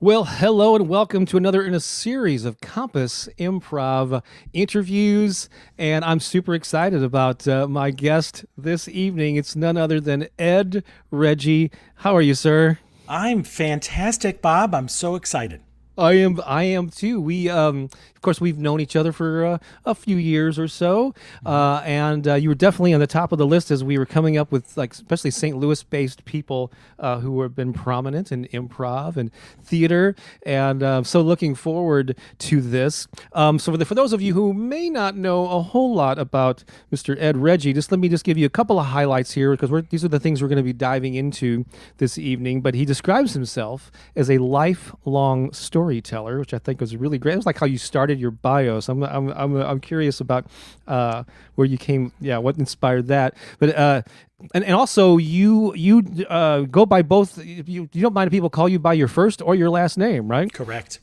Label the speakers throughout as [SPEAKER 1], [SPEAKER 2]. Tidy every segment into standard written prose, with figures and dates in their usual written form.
[SPEAKER 1] Well, hello and welcome to another in a series of Compass Improv interviews. And I'm super excited about my guest this evening. It's none other than Ed Reggi. How are you, sir?
[SPEAKER 2] I'm fantastic, Bob. I'm so excited.
[SPEAKER 1] I am too. Of course, we've known each other for a few years or so, and you were definitely on the top of the list as we were coming up with, like, especially St. Louis-based people who have been prominent in improv and theater, and so looking forward to this. For those of you who may not know a whole lot about Mr. Ed Reggi, let me give you a couple of highlights here because these are the things we're going to be diving into this evening. But he describes himself as a lifelong storyteller, which I think was really great. It was like how you started your bio. So I'm curious about where you came. Yeah, what inspired that? But and also you go by both. You don't mind if people call you by your first or your last name, right?
[SPEAKER 2] Correct.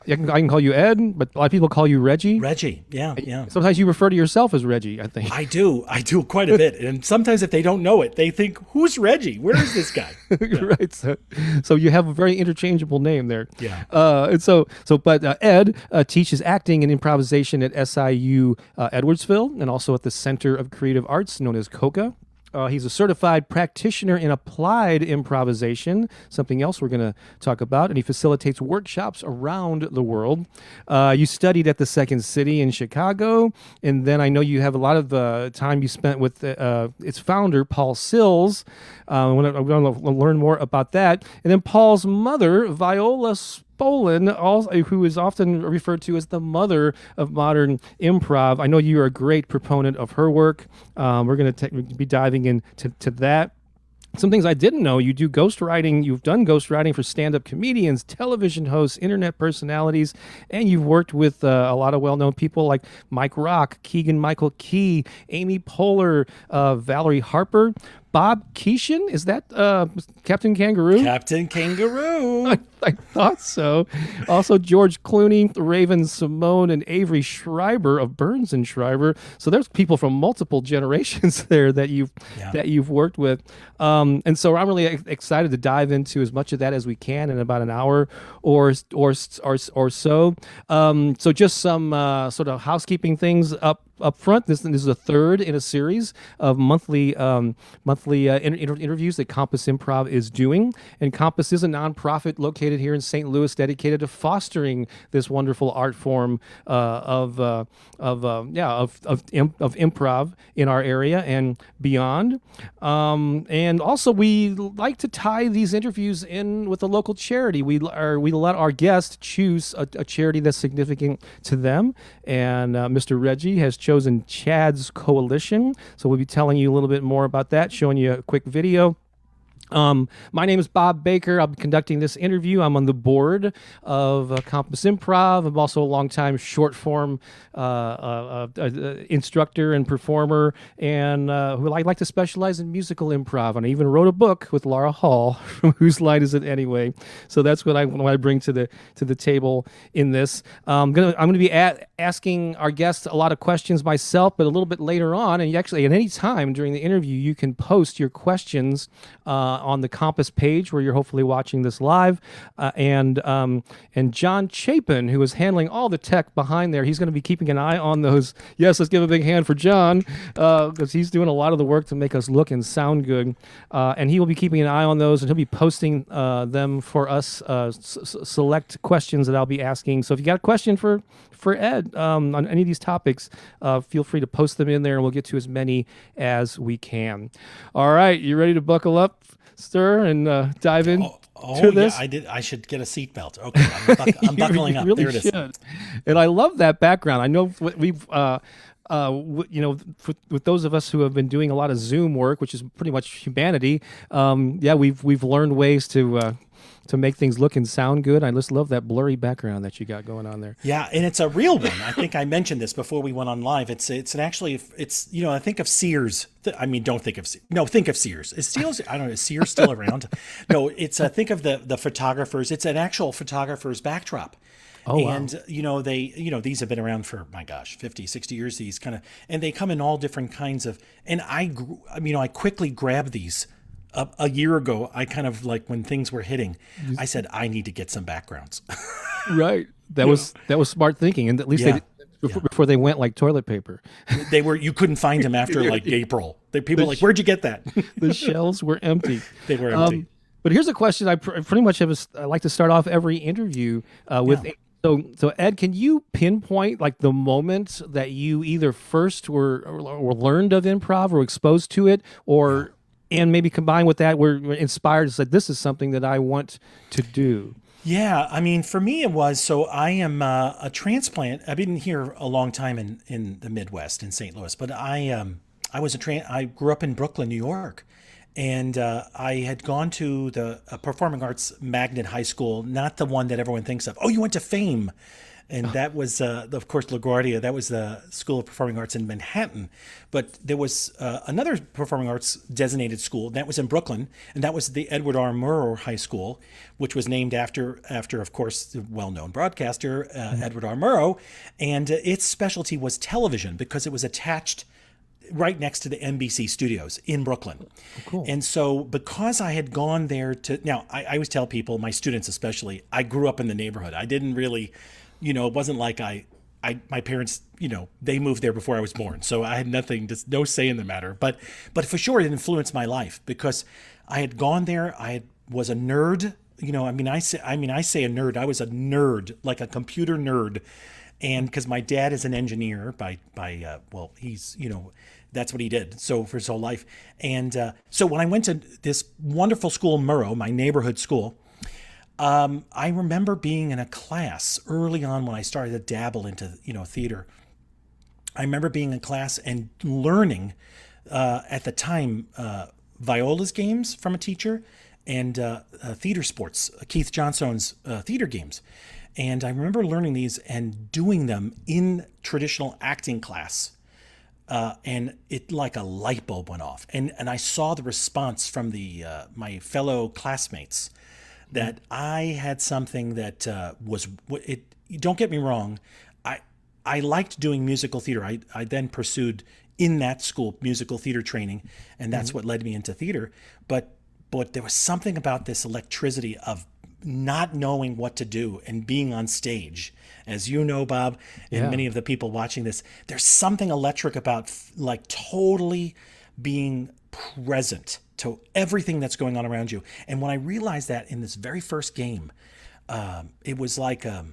[SPEAKER 1] I can call you Ed, but a lot of people call you Reggie.
[SPEAKER 2] Reggie. Yeah.
[SPEAKER 1] Sometimes you refer to yourself as Reggie, I think.
[SPEAKER 2] I do quite a bit. And sometimes if they don't know it, they think, who's Reggie? Where is this guy? Yeah.
[SPEAKER 1] Right. So you have a very interchangeable name there.
[SPEAKER 2] Yeah.
[SPEAKER 1] But Ed teaches acting and improvisation at SIU Edwardsville and also at the Center of Creative Arts, known as COCA. He's a certified practitioner in applied improvisation, something else we're going to talk about, and he facilitates workshops around the world. You studied at the Second City in Chicago, and then I know you have a lot of time you spent with its founder, Paul Sills. We're going to learn more about that. And then Paul's mother, Viola Spolin, who is often referred to as the mother of modern improv. I know you are a great proponent of her work. We're going to be diving into that. Some things I didn't know: you do ghostwriting. You've done ghostwriting for stand-up comedians, television hosts, internet personalities, and you've worked with a lot of well-known people like Mike Rock, Keegan-Michael Key, Amy Poehler, Valerie Harper. Bob Keeshan, is that Captain Kangaroo?
[SPEAKER 2] Captain Kangaroo.
[SPEAKER 1] I thought so. Also, George Clooney, Raven Simone, and Avery Schreiber of Burns and Schreiber. So there's people from multiple generations there that you've worked with. And so I'm really excited to dive into as much of that as we can in about an hour or so. So just some sort of housekeeping things up front. This is the third in a series of monthly interviews that Compass Improv is doing. And Compass is a nonprofit located here in St. Louis, dedicated to fostering this wonderful art form of improv in our area and beyond. And also, we like to tie these interviews in with a local charity. We let our guests choose a charity that's significant to them. And Mr. Reggi has chosen Chad's Coalition. So we'll be telling you a little bit more about that, showing you a quick video. My name is Bob Baker. I'll be conducting this interview. I'm on the board of Compass Improv. I'm also a longtime short form instructor and performer, and who I like to specialize in musical improv. And I even wrote a book with Laura Hall, from Whose Line Is It Anyway? So that's what I bring to the table in this. I'm gonna be asking our guests a lot of questions myself, but a little bit later on, and you actually at any time during the interview, you can post your questions on the Compass page where you're hopefully watching this live. And John Chapin, who is handling all the tech behind there, he's going to be keeping an eye on those. Yes, let's give a big hand for John, because he's doing a lot of the work to make us look and sound good. And he will be keeping an eye on those, and he'll be posting them for us, select questions that I'll be asking. So if you got a question for Ed on any of these topics, feel free to post them in there, and we'll get to as many as we can. All right, you ready to buckle up, sir, and dive in to this?
[SPEAKER 2] Yeah, I did. I should get a seatbelt. Okay, I'm buckling up.
[SPEAKER 1] Really
[SPEAKER 2] there it is.
[SPEAKER 1] should. And I love that background. I know we've with those of us who have been doing a lot of Zoom work, which is pretty much humanity, we've learned ways to make things look and sound good. I just love that blurry background that you got going on there.
[SPEAKER 2] Yeah, and it's a real one. I think I mentioned this before we went on live. It's I think of Sears. Think of Sears. Is Sears? I don't know. Is Sears still around? No, think of the photographers. It's an actual photographer's backdrop.
[SPEAKER 1] Oh, wow.
[SPEAKER 2] And, these have been around for, my gosh, 50, 60 years, and they come in all different kinds of, and I quickly grab these a year ago, I kind of like when things were hitting, I said, I need to get some backgrounds.
[SPEAKER 1] Right. That was smart thinking, and at least
[SPEAKER 2] Yeah.
[SPEAKER 1] before they went like toilet paper.
[SPEAKER 2] You couldn't find them after like April. People were like, where'd you get that?
[SPEAKER 1] The shelves were empty.
[SPEAKER 2] They were empty.
[SPEAKER 1] But here's a question pretty much I like to start off every interview with.
[SPEAKER 2] Yeah.
[SPEAKER 1] So Ed, can you pinpoint like the moment that you either first or learned of improv or exposed to it, or and maybe combined with that were inspired to say this is something that I want to do?
[SPEAKER 2] Yeah, I mean, for me, it was so I am a transplant. I've been here a long time in the Midwest in St. Louis, but I grew up in Brooklyn, New York, and I had gone to the performing arts magnet high school, not the one that everyone thinks of. Oh, you went to Fame. And that was, of course, LaGuardia. That was the School of Performing Arts in Manhattan. But there was another performing arts designated school, and that was in Brooklyn, and that was the Edward R. Murrow High School, which was named after, of course, the well-known broadcaster, Edward R. Murrow. And its specialty was television because it was attached right next to the NBC studios in Brooklyn.
[SPEAKER 1] Cool.
[SPEAKER 2] And so because I had gone there now I always tell people, my students especially, I grew up in the neighborhood. I didn't really... it wasn't like my parents, they moved there before I was born. So I had no say in the matter. But for sure, it influenced my life because I had gone there. Was a nerd. I say a nerd. I was a nerd, like a computer nerd. And because my dad is an engineer he's, that's what he did. So for his whole life. And so when I went to this wonderful school, Murrow, my neighborhood school, I remember being in a class early on when I started to dabble into, theater. I remember being in class and learning, at the time, Viola's games from a teacher and theater sports, Keith Johnstone's theater games. And I remember learning these and doing them in traditional acting class. And it like a light bulb went off. And I saw the response from my fellow classmates that I had something that was it. Don't get me wrong, I liked doing musical theater. I then pursued in that school musical theater training, and that's what led me into theater. But there was something about this electricity of not knowing what to do and being on stage, as you know, Bob, and many of the people watching this. There's something electric about like totally being present to everything that's going on around you. And when I realized that in this very first game, it was like a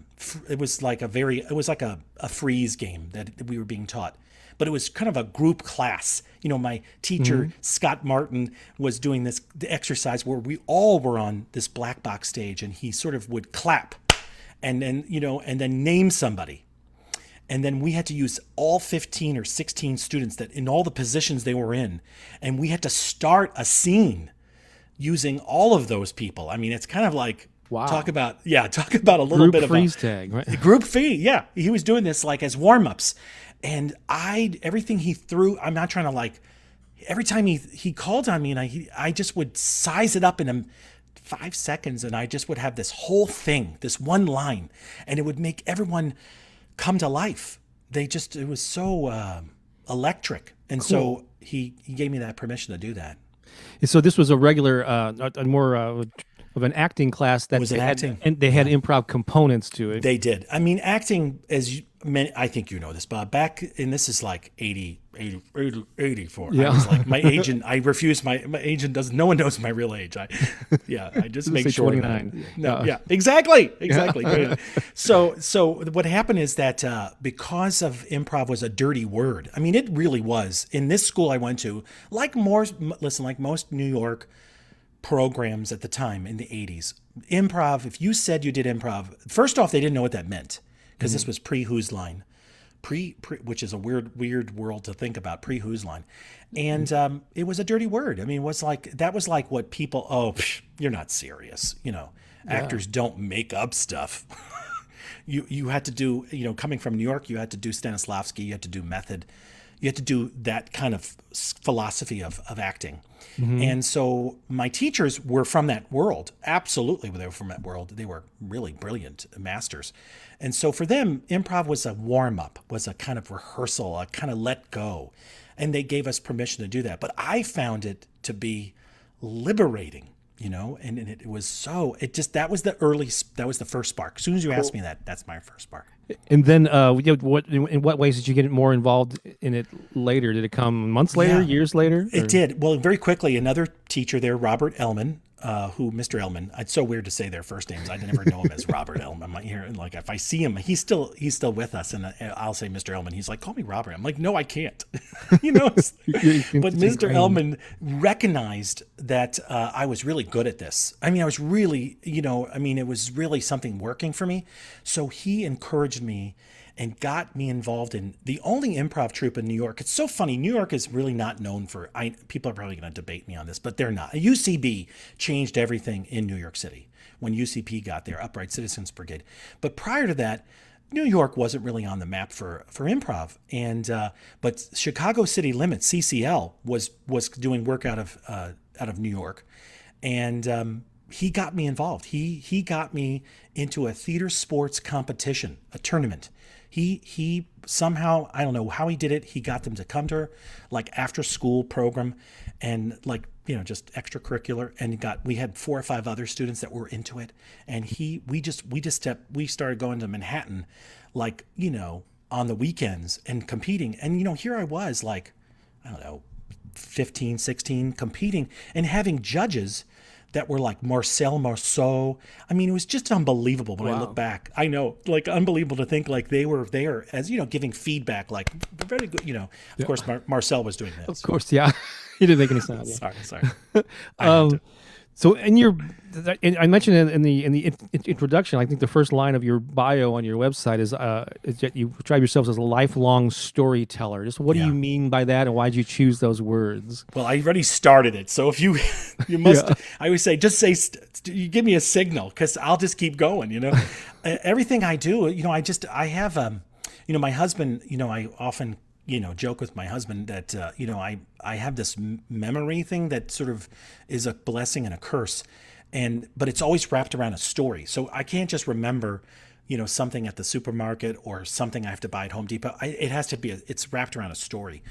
[SPEAKER 2] freeze game that we were being taught, but it was kind of a group class. My teacher, Scott Martin, was doing the exercise where we all were on this black box stage, and he sort of would clap and then name somebody. And then we had to use all 15 or 16 students that in all the positions they were in. And we had to start a scene using all of those people. I mean, it's kind of like, talk about a little
[SPEAKER 1] Group
[SPEAKER 2] bit of
[SPEAKER 1] freeze tag, right?
[SPEAKER 2] Group fee. Yeah. He was doing this like as warm-ups. And everything he threw, I'm not trying to every time he called on me, and I just would size it up in 5 seconds. And I just would have this whole thing, this one line, and it would make everyone come to life. It was so electric. And so he gave me that permission to do that.
[SPEAKER 1] So this was a regular, a more of an acting class that
[SPEAKER 2] was acting,
[SPEAKER 1] and they had improv components to it.
[SPEAKER 2] They did. I mean, acting, I think you know this, Bob. And this is like 84.
[SPEAKER 1] Yeah.
[SPEAKER 2] I was like, my agent. I refused. My agent doesn't. No one knows my real age. I just make sure.
[SPEAKER 1] 29.
[SPEAKER 2] Yeah, exactly. Yeah. So what happened is that because of improv was a dirty word. I mean, it really was. In this school I went to, like most New York programs at the time in the 80s, improv, if you said you did improv, first off, they didn't know what that meant because this was pre-Who's Line, which is a weird world to think about, pre-Who's Line. And it was a dirty word. I mean, that was like what people, you're not serious. Actors don't make up stuff. You had to do, coming from New York, you had to do Stanislavski, you had to do method. You had to do that kind of philosophy of acting. And so my teachers were from that world. Absolutely, they were from that world. They were really brilliant masters. And so for them, improv was a warm-up, was a kind of rehearsal, a kind of let go. And they gave us permission to do that. But I found it to be liberating, and it was so, that was the first spark. As soon as you asked me that, that's my first spark.
[SPEAKER 1] And then, in what ways did you get more involved in it later? Did it come months later,
[SPEAKER 2] Yeah.
[SPEAKER 1] years later?
[SPEAKER 2] It did. Well, very quickly, another teacher there, Robert Ellman, Mr. Ellman, it's so weird to say their first names. I never know him as Robert Ellman. I'm here, and like, if I see him, he's still with us, and I'll say Mr. Ellman. He's like, call me Robert. I'm like, no, I can't. But Mr. Ellman recognized that I was really good at this. I mean, I was really, it was really something working for me. So he encouraged me and got me involved in the only improv troupe in New York. It's so funny. New York is really not known for, people are probably going to debate me on this, but they're not. UCB changed everything in New York City when UCP got there, Upright Citizens Brigade. But prior to that, New York wasn't really on the map for improv. And but Chicago City Limits, CCL, was doing work out of New York. And he got me involved. He got me into a theater sports competition, a tournament. He somehow, I don't know how he did it. He got them to come to like after school program and like, just extracurricular, and we had 4 or 5 other students that were into it. And we started going to Manhattan, like, on the weekends and competing. And, here I was like, I don't know, 15, 16, competing and having judges that were like Marcel Marceau. I mean, it was just unbelievable when I look back. I know, like, unbelievable to think like they were there as, giving feedback, like very good, of course, Marcel was doing this.
[SPEAKER 1] Of course, yeah. He didn't make any sound. Yeah.
[SPEAKER 2] Sorry.
[SPEAKER 1] So I mentioned in the introduction, I think the first line of your bio on your website is that you describe yourselves as a lifelong storyteller. Just what do you mean by that, and why did you choose those words?
[SPEAKER 2] Well, I already started it, so if you must, I always say, just say, you give me a signal, because I'll just keep going. Everything I do, I have, my husband, I often joke with my husband that, I have this memory thing that sort of is a blessing and a curse. But it's always wrapped around a story. So I can't just remember, something at the supermarket or something I have to buy at Home Depot. It has to be, it's wrapped around a story.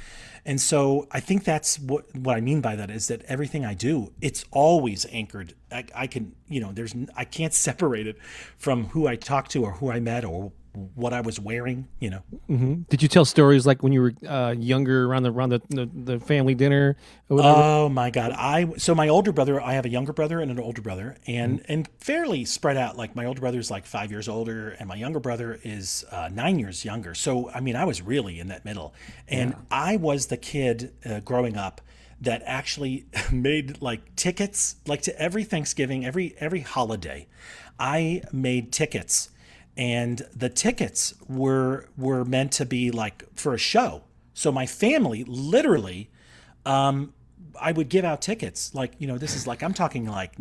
[SPEAKER 2] And so I think that's what I mean by that is that everything I do, it's always anchored. I can't separate it from who I talked to or who I met or what I was wearing,
[SPEAKER 1] Mm-hmm. Did you tell stories like when you were younger around the family dinner? Or whatever?
[SPEAKER 2] Oh my God. So my older brother, I have a younger brother and an older brother and fairly spread out. Like my older brother is like 5 years older and my younger brother is 9 years younger. So, I mean, I was really in that middle and I was the kid growing up that actually made like tickets, like to every Thanksgiving, every holiday, I made tickets. And the tickets were meant to be like for a show. So my family literally, I would give out tickets. Like, this is like, I'm talking like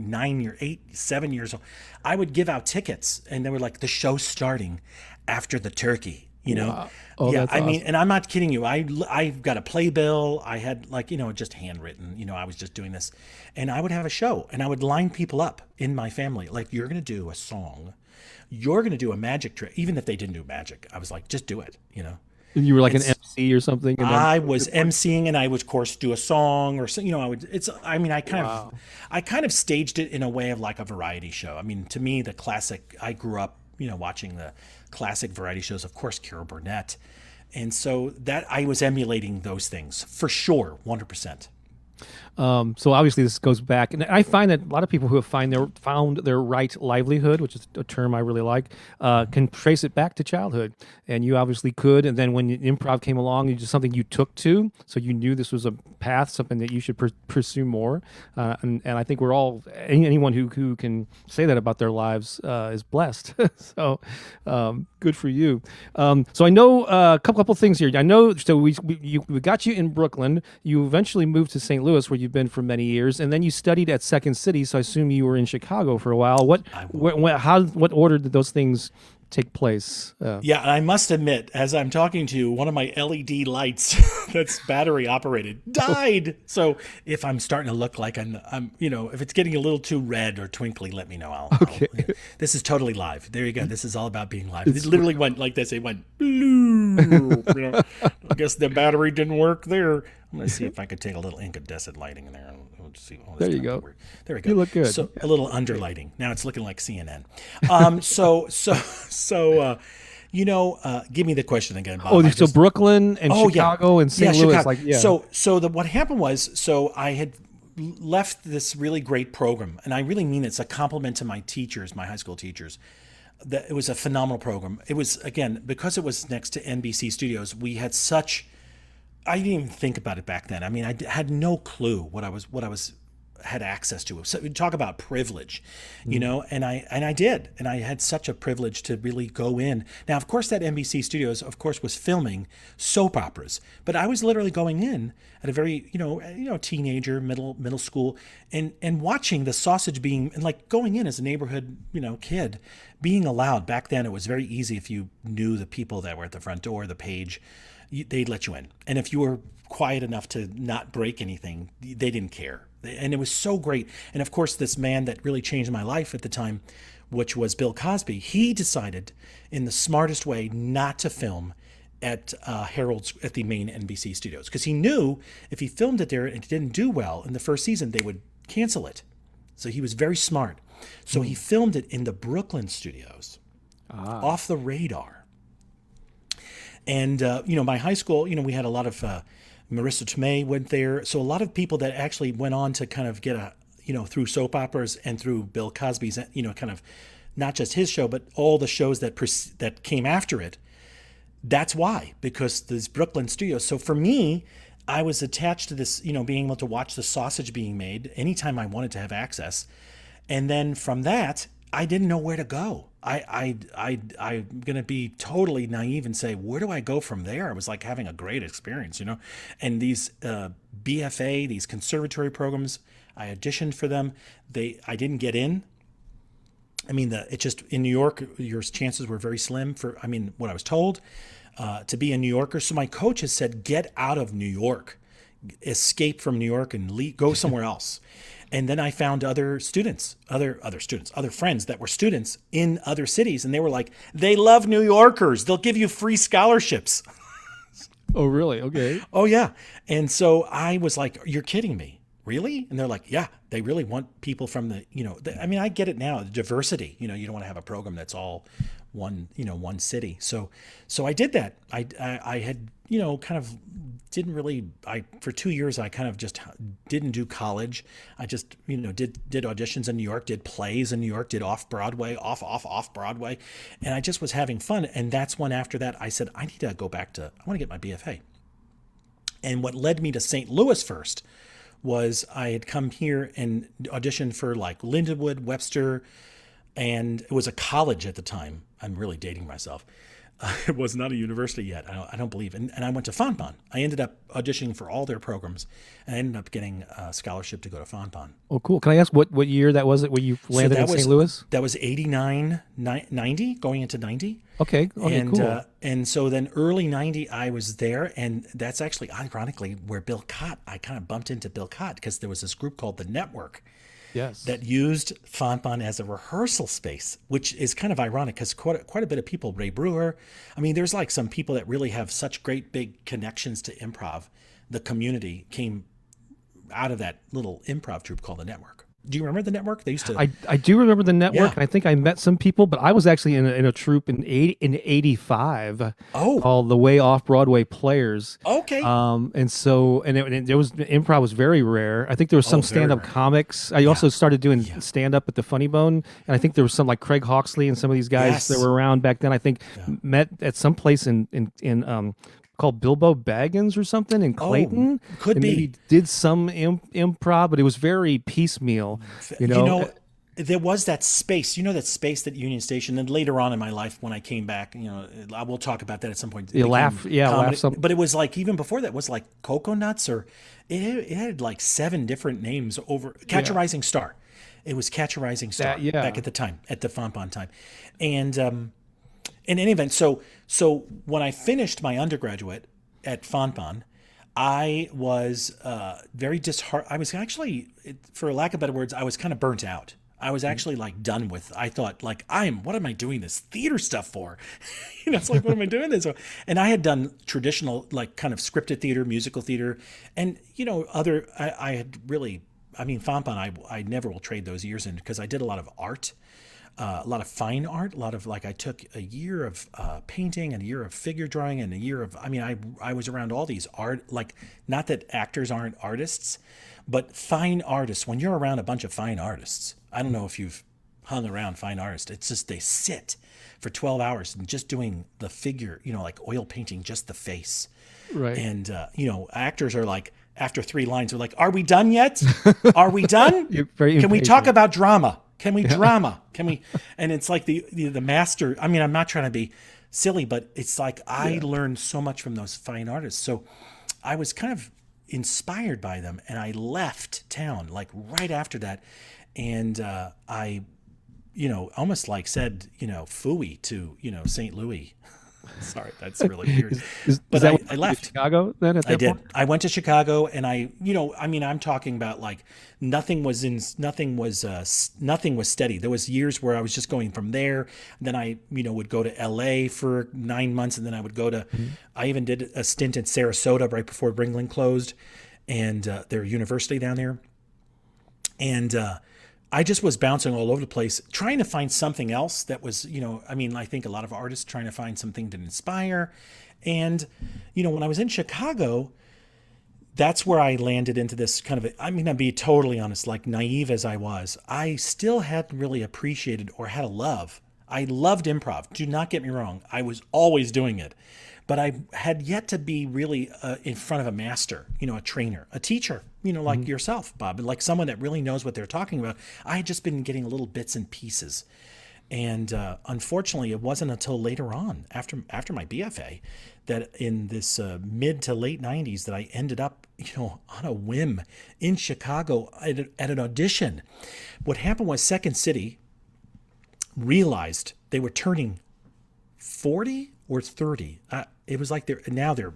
[SPEAKER 2] 7 years old. I would give out tickets and they were like the show's starting after the turkey,
[SPEAKER 1] Wow. Oh,
[SPEAKER 2] yeah.
[SPEAKER 1] that's
[SPEAKER 2] I mean,
[SPEAKER 1] awesome.
[SPEAKER 2] and I'm not kidding you. I've got a playbill. I had like, just handwritten, I was just doing this and I would have a show and I would line people up in my family. Like, you're going to do a song. You're going to do a magic trick. Even if they didn't do magic, I was like, just do it,
[SPEAKER 1] And you were like an MC or something. And
[SPEAKER 2] I was emceeing and I would, of course, do a song or, I kind of staged it in a way of like a variety show. I mean, to me, I grew up, watching the classic variety shows, of course, Carol Burnett. And so that I was emulating those things for sure, 100%.
[SPEAKER 1] So obviously this goes back, and I find that a lot of people who have found their right livelihood, which is a term I really like, can trace it back to childhood. And you obviously could. And then when improv came along, it's just something you took to, so you knew this was a path, something that you should pursue more. And I think we're all anyone who can say that about their lives is blessed. So good for you. So I know a couple things here. I know we got you in Brooklyn. You eventually moved to St. Louis, where you've been for many years, and then you studied at Second City. So I assume you were in Chicago for a while. What order did those things take place?
[SPEAKER 2] Yeah, and I must admit, as I'm talking to you, one of my LED lights that's battery operated died. So if I'm starting to look like I'm if it's getting a little too red or twinkly, let me know. This is totally live. There you go. This is all about being live. It literally went like this. It went blue. I guess the battery didn't work there. I'm going to see if I could take a little incandescent lighting in there. Let's see. Oh,
[SPEAKER 1] There you go.
[SPEAKER 2] there we go.
[SPEAKER 1] You look good.
[SPEAKER 2] So a little underlighting. Now it's looking like CNN. Give me the question again, Bob.
[SPEAKER 1] Oh, so Brooklyn and Chicago and St. Louis,
[SPEAKER 2] Chicago. What happened was, I had left this really great program, and I really mean it's a compliment to my teachers, my high school teachers. That it was a phenomenal program. It was, again, because it was next to NBC Studios. We had such. I didn't even think about it back then. I mean, I had no clue what I was had access to. So we talk about privilege, and I did, and I had such a privilege to really go in. Now, of course, that NBC Studios, of course, was filming soap operas, but I was literally going in at a very, teenager, middle school, and watching the sausage being, and like going in as a neighborhood, kid, being allowed. Back then, it was very easy if you knew the people that were at the front door, the page, they'd let you in, and if you were quiet enough to not break anything, they didn't care. And it was so great. And of course, this man that really changed my life at the time, which was Bill Cosby, he decided in the smartest way not to film at Harold's, at the main NBC studios, because he knew if he filmed it there and it didn't do well in the first season, they would cancel it. So he was very smart. So he filmed it in the Brooklyn studios, off the radar. And, my high school, we had a lot of Marissa Tomei went there. So a lot of people that actually went on to kind of get through soap operas and through Bill Cosby's, kind of not just his show, but all the shows that came after it. That's why, because these Brooklyn studios. So for me, I was attached to this, being able to watch the sausage being made anytime I wanted to have access. And then from that, I didn't know where to go. I'm going to be totally naive and say, where do I go from there? It was like having a great experience, and these BFA, these conservatory programs, I auditioned for them. I didn't get in. I mean, it just, in New York, your chances were very slim what I was told, to be a New Yorker. So my coach has said, get out of New York, escape from New York and go somewhere else. And then I found other friends that were students in other cities. And they were like, they love New Yorkers. They'll give you free scholarships.
[SPEAKER 1] Oh, really? Okay.
[SPEAKER 2] Oh, yeah. And so I was like, you're kidding me. Really? And they're like, yeah, they really want people from I get it now, the diversity. You don't want to have a program that's all one city. So I did that. I had, kind of didn't really, for 2 years, I kind of just didn't do college. I just, did auditions in New York, did plays in New York, did off Broadway, off Broadway. And I just was having fun. And that's when, after that, I said, I want to get my BFA. And what led me to St. Louis first was I had come here and auditioned for like Lindenwood, Webster, and it was a college at the time. I'm really dating myself. It was not a university yet, I don't believe. And I went to Fonbonne. I ended up auditioning for all their programs, and I ended up getting a scholarship to go to Fonbonne.
[SPEAKER 1] Oh, cool. Can I ask what year that was where you landed in St. Louis?
[SPEAKER 2] That was 89, 90, going into 90.
[SPEAKER 1] Okay, cool.
[SPEAKER 2] And so then early 90, I was there, and that's actually, ironically, where I kind of bumped into Bill Cott, because there was this group called The Network.
[SPEAKER 1] Yes.
[SPEAKER 2] That used Fonbonne as a rehearsal space, which is kind of ironic because quite a bit of people, Ray Brewer, there's like some people that really have such great big connections to improv. The community came out of that little improv troupe called The Network. Do you remember The Network? They used to.
[SPEAKER 1] I do remember The Network,
[SPEAKER 2] Yeah.
[SPEAKER 1] and I think I met some people, but I was actually in a troupe in 85 called the Way Off Broadway Players.
[SPEAKER 2] Okay.
[SPEAKER 1] And there was improv was very rare. I think there was some
[SPEAKER 2] very
[SPEAKER 1] stand-up
[SPEAKER 2] rare.
[SPEAKER 1] comics. I also started doing stand-up at the Funny Bone, and I think there was some like Craig Hawksley and some of these guys
[SPEAKER 2] Yes.
[SPEAKER 1] that were around back then. I think met at some place in called Bilbo Baggins or something in Clayton.
[SPEAKER 2] could
[SPEAKER 1] and
[SPEAKER 2] be.
[SPEAKER 1] maybe did some improv, but it was very piecemeal.
[SPEAKER 2] There was that space, that space, that Union Station. And later on in my life, when I came back, I will talk about that at some point. It became
[SPEAKER 1] laugh
[SPEAKER 2] comedy.
[SPEAKER 1] some.
[SPEAKER 2] But it was like, even before that, was like Cocoa Nuts, or it had like 7 different names over. Catch a Rising Star. It was Catch a Rising Star back at the time, at the Fonbonne time. And in any event, so when I finished my undergraduate at Fonbonne, I was very disheartened. I was actually, for lack of better words, I was kind of burnt out. I was actually like done with. I thought like what am I doing this theater stuff for? It's like, what am I doing this for? And I had done traditional like kind of scripted theater, musical theater, and I had really. I mean, Fampan, I never will trade those years in because I did a lot of art. A lot of fine art, a lot of like I took a year of painting and a year of figure drawing and a year of, I was around all these art, like not that actors aren't artists, but fine artists. When you're around a bunch of fine artists, I don't know if you've hung around fine artists. It's just they sit for 12 hours and just doing the figure, like oil painting, just the face.
[SPEAKER 1] Right.
[SPEAKER 2] And, actors are like, after 3 lines, they're like, are we done yet? Are we done? Can we talk about drama? Can we drama? Can we? And it's like the master. I mean, I'm not trying to be silly, but it's like I learned so much from those fine artists. So I was kind of inspired by them, and I left town like right after that, and I, almost like said, phooey to St. Louis. Sorry, that's really weird. But I left
[SPEAKER 1] Chicago then. At that
[SPEAKER 2] I did.
[SPEAKER 1] point?
[SPEAKER 2] I went to Chicago, and I'm talking about like nothing was steady. There was years where I was just going from there. Then I, would go to L.A. for 9 months, and then I would go to. I even did a stint in Sarasota right before Ringling closed, and their university down there, and. I just was bouncing all over the place, trying to find something else that was, I think a lot of artists trying to find something to inspire. And, when I was in Chicago, that's where I landed into this kind of, I'll be totally honest, like naive as I was, I still hadn't really appreciated or had a love. I loved improv. Do not get me wrong. I was always doing it. But I had yet to be really in front of a master, a trainer, a teacher, like yourself, Bob, like someone that really knows what they're talking about. I had just been getting little bits and pieces. And unfortunately, it wasn't until later on, after my BFA, that in this mid to late 90s that I ended up, on a whim in Chicago at an audition. What happened was Second City realized they were turning 40 or 30. It was like their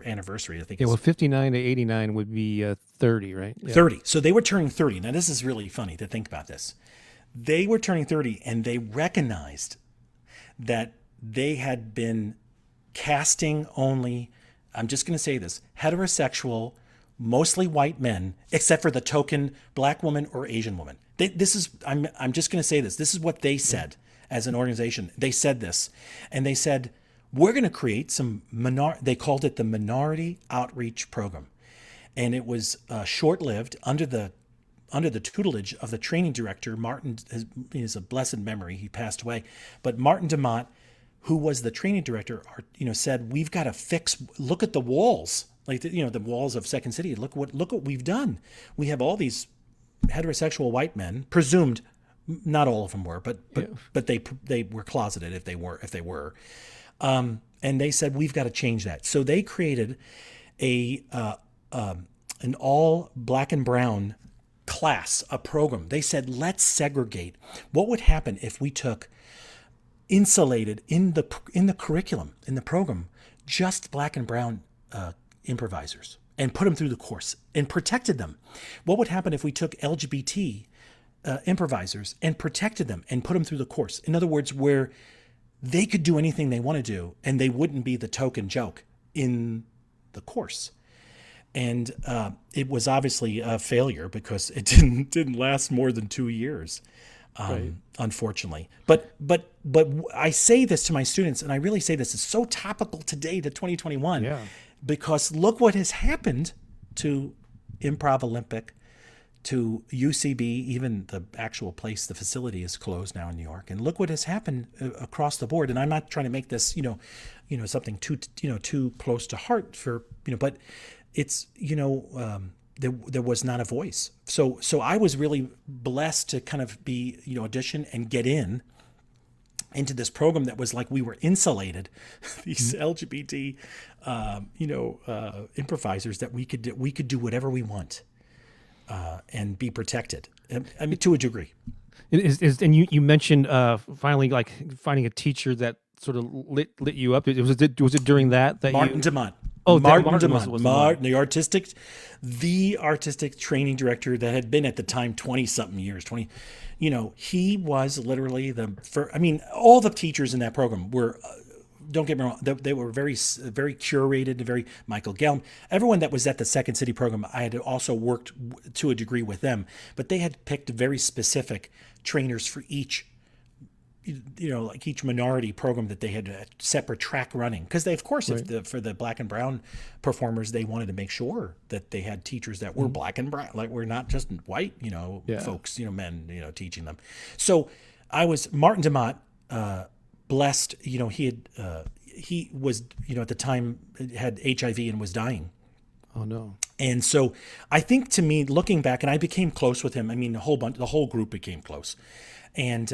[SPEAKER 2] anniversary, I think.
[SPEAKER 1] Yeah, well, 59 to 89 would be 30, right? Yeah.
[SPEAKER 2] 30. So they were turning 30. Now, this is really funny to think about this. They were turning 30, and they recognized that they had been casting only, I'm just going to say this, heterosexual, mostly white men, except for the token black woman or Asian woman. I'm just going to say this. This is what they said as an organization. They said this, and they said, we're going to create some they called it the Minority Outreach Program. And it was short-lived under the tutelage of the training director, Martin, is a blessed memory, he passed away. But Martin DeMott, who was the training director, said, we've got to look at the walls, like the walls of Second City. Look what we've done. We have all these heterosexual white men, presumed, not all of them were, but they were closeted if they were. And they said, we've got to change that. So they created an all black and brown class, a program. They said, let's segregate. What would happen if we took insulated in the curriculum, in the program, just black and brown improvisers and put them through the course and protected them? What would happen if we took LGBT improvisers and protected them and put them through the course? In other words, where they could do anything they want to do, and they wouldn't be the token joke in the course. And it was obviously a failure because it didn't last more than 2 years, right. Unfortunately. But I say this to my students, and I really say this is so topical today to 2021, because look what has happened to Improv Olympic, to UCB, even the actual place, the facility is closed now in New York. And look what has happened across the board. And I'm not trying to make this, something too close to heart for, but it's, there was not a voice. So I was really blessed to kind of be, audition and get into this program that was like we were insulated, these LGBT, improvisers, that we could do whatever we want. And be protected, to a degree.
[SPEAKER 1] And you mentioned finally like finding a teacher that sort of lit you up. Was it during that
[SPEAKER 2] Martin DeMott.
[SPEAKER 1] Oh,
[SPEAKER 2] Martin
[SPEAKER 1] Martin
[SPEAKER 2] DeMott,
[SPEAKER 1] was the one.
[SPEAKER 2] the artistic training director that had been at the time 20 something years, 20, he was literally the first. I mean, all the teachers in that program were, don't get me wrong, they were very, very curated, very Michael Gelm. Everyone that was at the Second City program, I had also worked to a degree with them, but they had picked very specific trainers for each, like each minority program that they had a separate track running. Because they, of course, if for the black and brown performers, they wanted to make sure that they had teachers that were black and brown, like we're not just white, folks, men, teaching them. So I was Martin DeMott, blessed, he was, at the time had HIV and was dying.
[SPEAKER 1] Oh no.
[SPEAKER 2] And so I think, to me, looking back, and I became close with him. I mean, the whole group became close. And,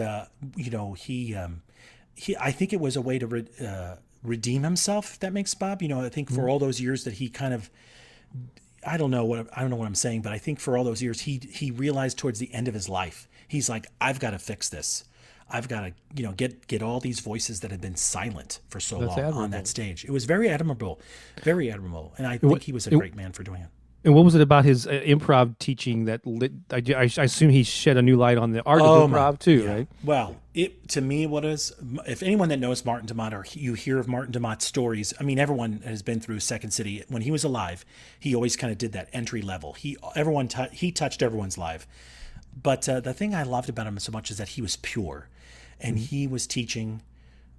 [SPEAKER 2] he I think it was a way to redeem himself, if that makes Bob. I think for all those years that he kind of, I don't know what I'm saying, but I think for all those years, he realized towards the end of his life, he's like, I've got to fix this. I've got to, get all these voices that had been silent for so long on that stage. It was very admirable, very admirable. And I think he was a great man for doing it.
[SPEAKER 1] And what was it about his improv teaching that lit? I assume he shed a new light on the art of improv too, right?
[SPEAKER 2] Well, to me, if anyone that knows Martin DeMott, or you hear of Martin DeMott's stories, I mean, everyone has been through Second City. When he was alive, he always kind of did that entry level. He touched everyone's life. But the thing I loved about him so much is that he was pure, and he was teaching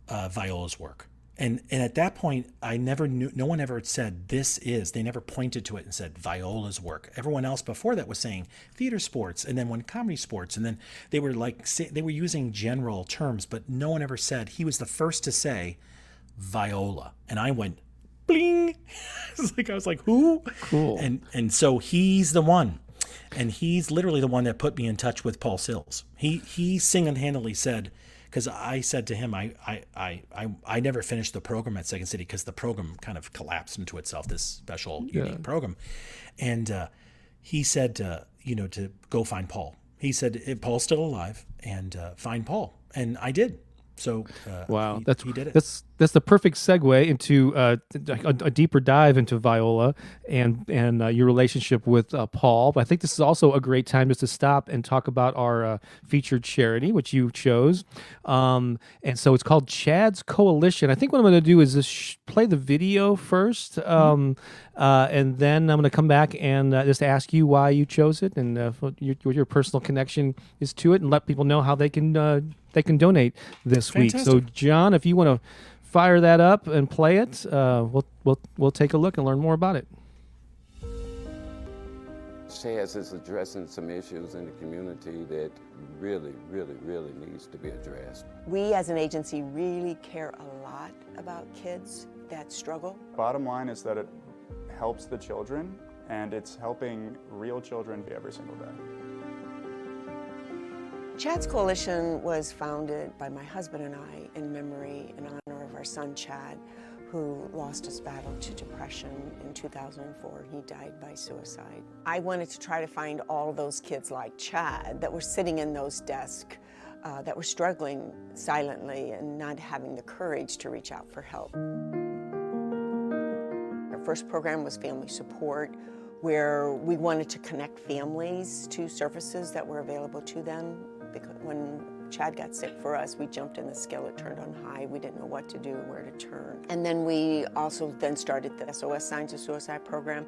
[SPEAKER 2] Viola's work. And at that point, I never knew, no one ever said, they never pointed to it and said Viola's work. Everyone else before that was saying theater sports, and then comedy sports. And then they were using general terms, but no one ever said. He was the first to say Viola. And I went, bling. I was like, who?
[SPEAKER 1] Cool.
[SPEAKER 2] And so he's the one. And he's literally the one that put me in touch with Paul Sills. He single-handedly said, because I said to him, I never finished the program at Second City because the program kind of collapsed into itself, this special, unique program. And he said, to go find Paul. He said, Paul's still alive, and find Paul. And I did. So
[SPEAKER 1] wow,
[SPEAKER 2] he did it.
[SPEAKER 1] That's the perfect segue into a deeper dive into Viola and your relationship with Paul. But I think this is also a great time just to stop and talk about our featured charity, which you chose. And so it's called Chad's Coalition. I think what I'm going to do is just play the video first, and then I'm going to come back and just ask you why you chose it and what your personal connection is to it, and let people know how they can donate this week. So, John, if you want to fire that up and play it, we'll take a look and learn more about it.
[SPEAKER 3] Chaz is addressing some issues in the community that really, really, really needs to be addressed.
[SPEAKER 4] We as an agency really care a lot about kids that struggle.
[SPEAKER 5] Bottom line is that it helps the children, and it's helping real children every single day.
[SPEAKER 4] Chad's Coalition was founded by my husband and I in memory, in honor of our son Chad, who lost his battle to depression in 2004. He died by suicide. I wanted to try to find all those kids like Chad that were sitting in those desks, that were struggling silently and not having the courage to reach out for help. Our first program was family support, where we wanted to connect families to services that were available to them. Because when Chad got sick for us, we jumped in the skillet, turned on high. We didn't know what to do, where to turn. And then we also started the SOS Signs of Suicide program,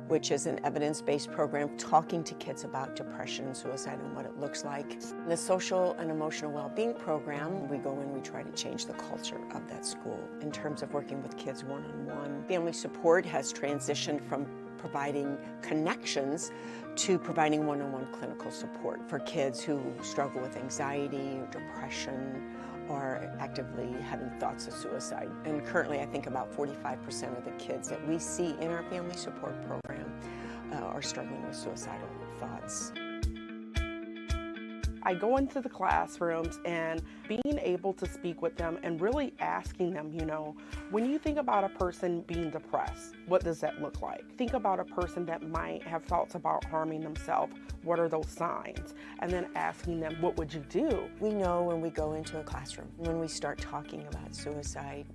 [SPEAKER 4] which is an evidence-based program talking to kids about depression and suicide and what it looks like. The social and emotional well-being program, we go in, we try to change the culture of that school in terms of working with kids one-on-one. Family support has transitioned from providing connections to providing one-on-one clinical support for kids who struggle with anxiety or depression or actively having thoughts of suicide. And currently, I think about 45% of the kids that we see in our family support program are struggling with suicidal thoughts.
[SPEAKER 6] I go into the classrooms and being able to speak with them and really asking them, when you think about a person being depressed, what does that look like? Think about a person that might have thoughts about harming themselves. What are those signs? And then asking them, what would you do?
[SPEAKER 4] We know when we go into a classroom, when we start talking about suicide,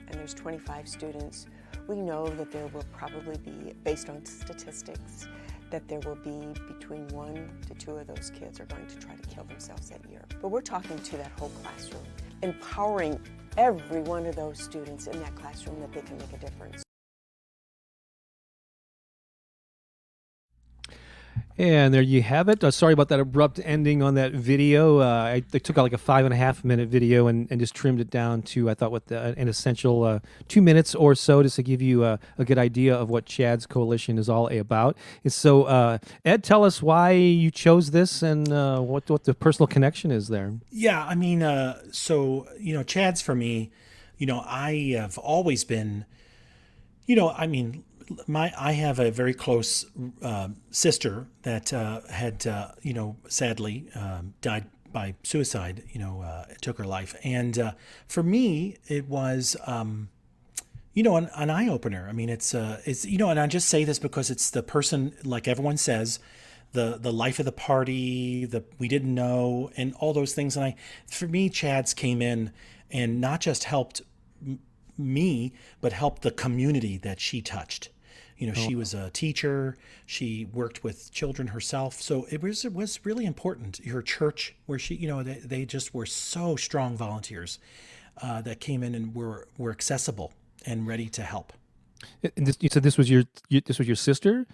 [SPEAKER 4] and there's 25 students We know that there will probably be, based on statistics, that there will be between 1 to 2 of those kids are going to try to kill themselves that year. But we're talking to that whole classroom, empowering every one of those students in that classroom that they can make a difference.
[SPEAKER 1] And there you have it. Sorry about that abrupt ending on that video. They took out like a 5.5-minute video and just trimmed it down to, I thought, what an essential 2 minutes or so, just to give you a good idea of what Chad's Coalition is all about. And so, Ed, tell us why you chose this and what the personal connection is there.
[SPEAKER 2] Yeah, I mean, so, Chad's for me, I have always been, I mean, I have a very close sister that had, sadly died by suicide, took her life. And for me, it was, an eye opener. I mean, it's, and I just say this because it's the person, like everyone says, the life of the party, we didn't know, and all those things. And for me, Chad's came in and not just helped me, but helped the community that she touched. She was a teacher. She worked with children herself. So it was really important. Her church, where she, they just were so strong volunteers that came in and were accessible and ready to help.
[SPEAKER 1] And you said this was your sister?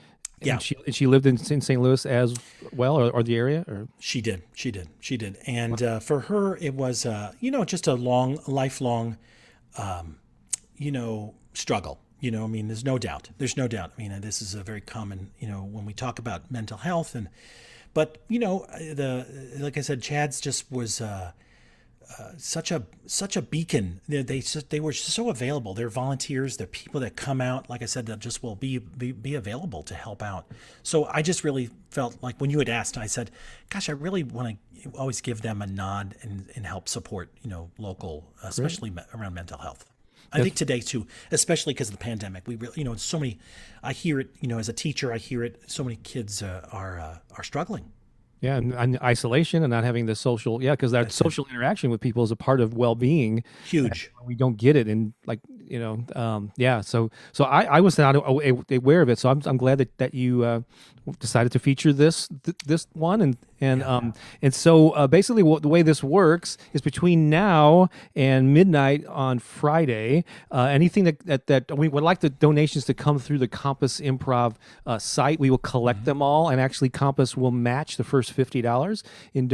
[SPEAKER 2] Yeah.
[SPEAKER 1] And she lived in St. Louis as well, or the area? Or?
[SPEAKER 2] She did. And for her, it was, just a lifelong, struggle. I mean, there's no doubt. I mean, this is a very common, when we talk about mental health, but like I said, Chad's just was such a beacon. They were so available. They're volunteers. They're people that come out, like I said, that just will be available to help out. So I just really felt like when you had asked, I said, gosh, I really want to always give them a nod and help support, local, especially around mental health. I think today too, especially because of the pandemic, we really, so many. I hear it, as a teacher, I hear it. So many kids are struggling.
[SPEAKER 1] Yeah, and isolation and not having the social, because that social interaction with people is a part of well-being.
[SPEAKER 2] Huge.
[SPEAKER 1] We don't get it, and So I was not aware of it. So I'm glad that you decided to feature this one, and so basically the way this works is between now and midnight on Friday, anything that we would like the donations to come through the Compass Improv site. We will collect them all, and actually Compass will match the first $50 in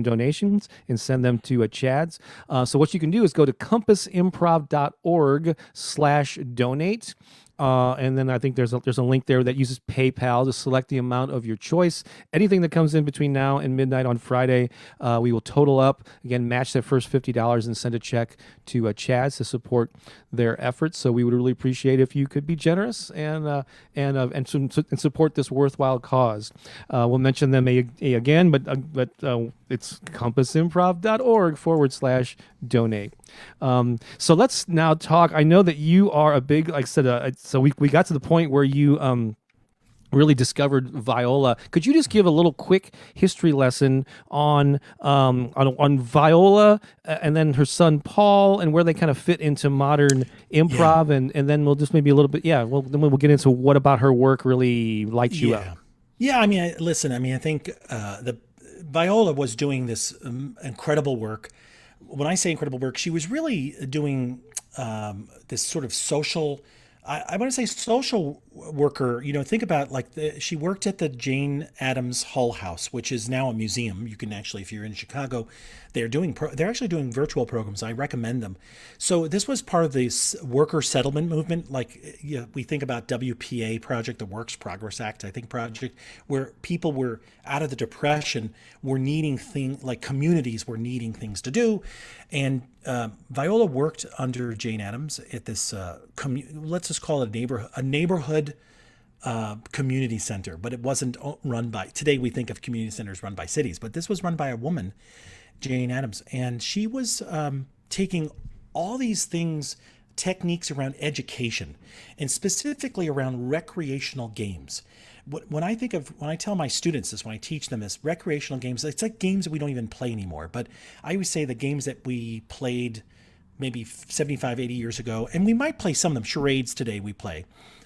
[SPEAKER 1] donations and send them to Chad's. So what you can do is go to compassimprov.org/donate. And then I think there's a link there that uses PayPal to select the amount of your choice. Anything that comes in between now and midnight on Friday, we will total up, again, match that first $50 and send a check to Chad's to support their efforts. So we would really appreciate if you could be generous and support this worthwhile cause. We'll mention them again, but it's compassimprov.org/donate. So let's now talk. I know that you are a big, like I said, so we got to the point where you really discovered viola. Could you just give a little quick history lesson on Viola and then her son Paul and where they kind of fit into modern improv, and then we'll just maybe a little bit, then we'll get into what about her work really lights you up.
[SPEAKER 2] Yeah, I mean, I think the Viola was doing this incredible work. When I say incredible work, she was really doing this sort of social, I want to say social worker. Think about she worked at the Jane Addams Hull House, which is now a museum. You can actually, if you're in Chicago, they're actually doing virtual programs. I recommend them. So this was part of this worker settlement movement. We think about WPA project, the Works Progress Act, I think project, where people were out of the Depression, were needing communities were needing things to do. And Viola worked under Jane Addams at this, let's just call it a neighborhood community center, but it wasn't run by, today we think of community centers run by cities, but this was run by a woman, Jane Addams. And she was taking all these techniques around education, and specifically around recreational games. When I tell my students this, when I teach them this, recreational games, it's like games that we don't even play anymore. But I always say the games that we played maybe 75, 80 years ago. And we might play some of them. Charades today we play.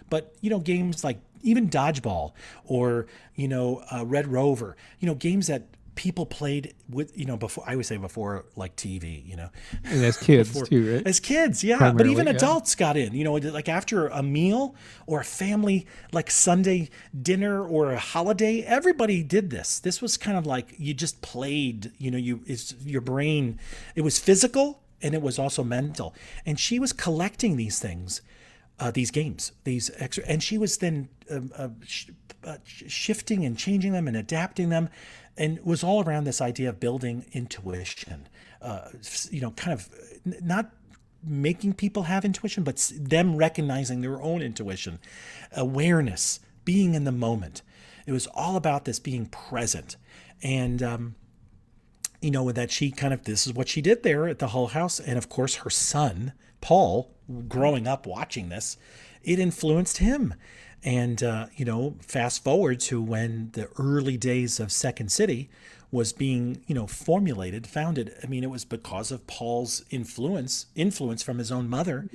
[SPEAKER 2] But, games like even dodgeball or, Red Rover, games that people played with, before, I would say before like TV,
[SPEAKER 1] And as kids too, right?
[SPEAKER 2] as kids, yeah. But
[SPEAKER 1] Primarily,
[SPEAKER 2] even
[SPEAKER 1] yeah.
[SPEAKER 2] adults got in, like after a meal or a family, like Sunday dinner or a holiday, everybody did this. This was kind of like you just played, your brain, it was physical and it was also mental. And she was collecting these things, these games, these extra, and she was then shifting and changing them and adapting them. And it was all around this idea of building intuition, kind of not making people have intuition, but them recognizing their own intuition, awareness, being in the moment. It was all about this being present. And, that she this is what she did there at the Hull House. And of course, her son, Paul, growing up watching this, it influenced him. And, fast forward to when the early days of Second City was being, founded. I mean, it was because of Paul's influence from his own mother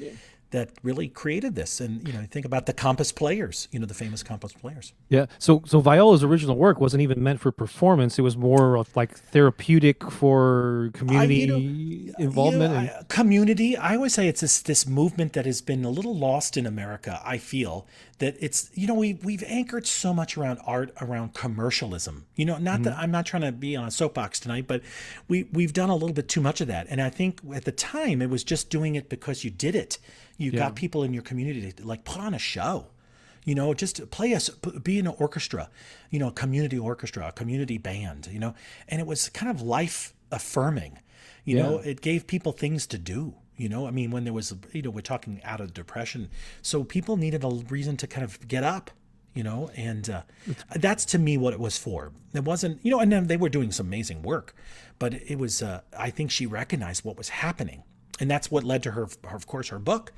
[SPEAKER 2] that really created this. And, think about the Compass Players, the famous Compass Players.
[SPEAKER 1] Yeah. So Viola's original work wasn't even meant for performance. It was more of like therapeutic for community involvement.
[SPEAKER 2] Community. I always say it's this movement that has been a little lost in America. I feel that it's, we've anchored so much around art, around commercialism. Not that I'm not trying to be on a soapbox tonight, but we've done a little bit too much of that. And I think at the time it was just doing it because you did it. You got people in your community to like put on a show. Just be in an orchestra, a community orchestra, a community band, and it was kind of life affirming, it gave people things to do, when there was, we're talking out of depression. So people needed a reason to kind of get up, and that's to me what it was for. It wasn't, and then they were doing some amazing work, but it was, I think she recognized what was happening. And that's what led to her, of course, her book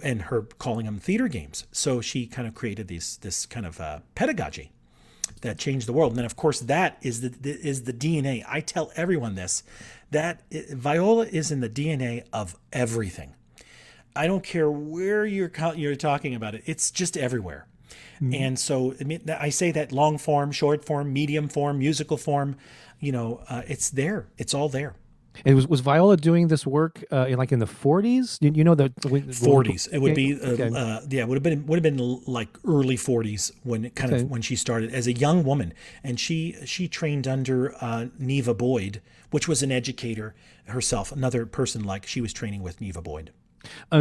[SPEAKER 2] and her calling them theater games. So she kind of created this kind of pedagogy that changed the world. And then, of course, that is the DNA. I tell everyone this, that Viola is in the DNA of everything. I don't care where you're talking about it. It's just everywhere. Mm-hmm. And so I say that long form, short form, medium form, musical form, it's there. It's all there.
[SPEAKER 1] And was Viola doing this work in the 40s? The
[SPEAKER 2] 40s. It would be
[SPEAKER 1] okay.
[SPEAKER 2] It would have been like early 40s when it when she started as a young woman, and she trained under Neva Boyd, which was an educator herself, another person like she was training with Neva Boyd.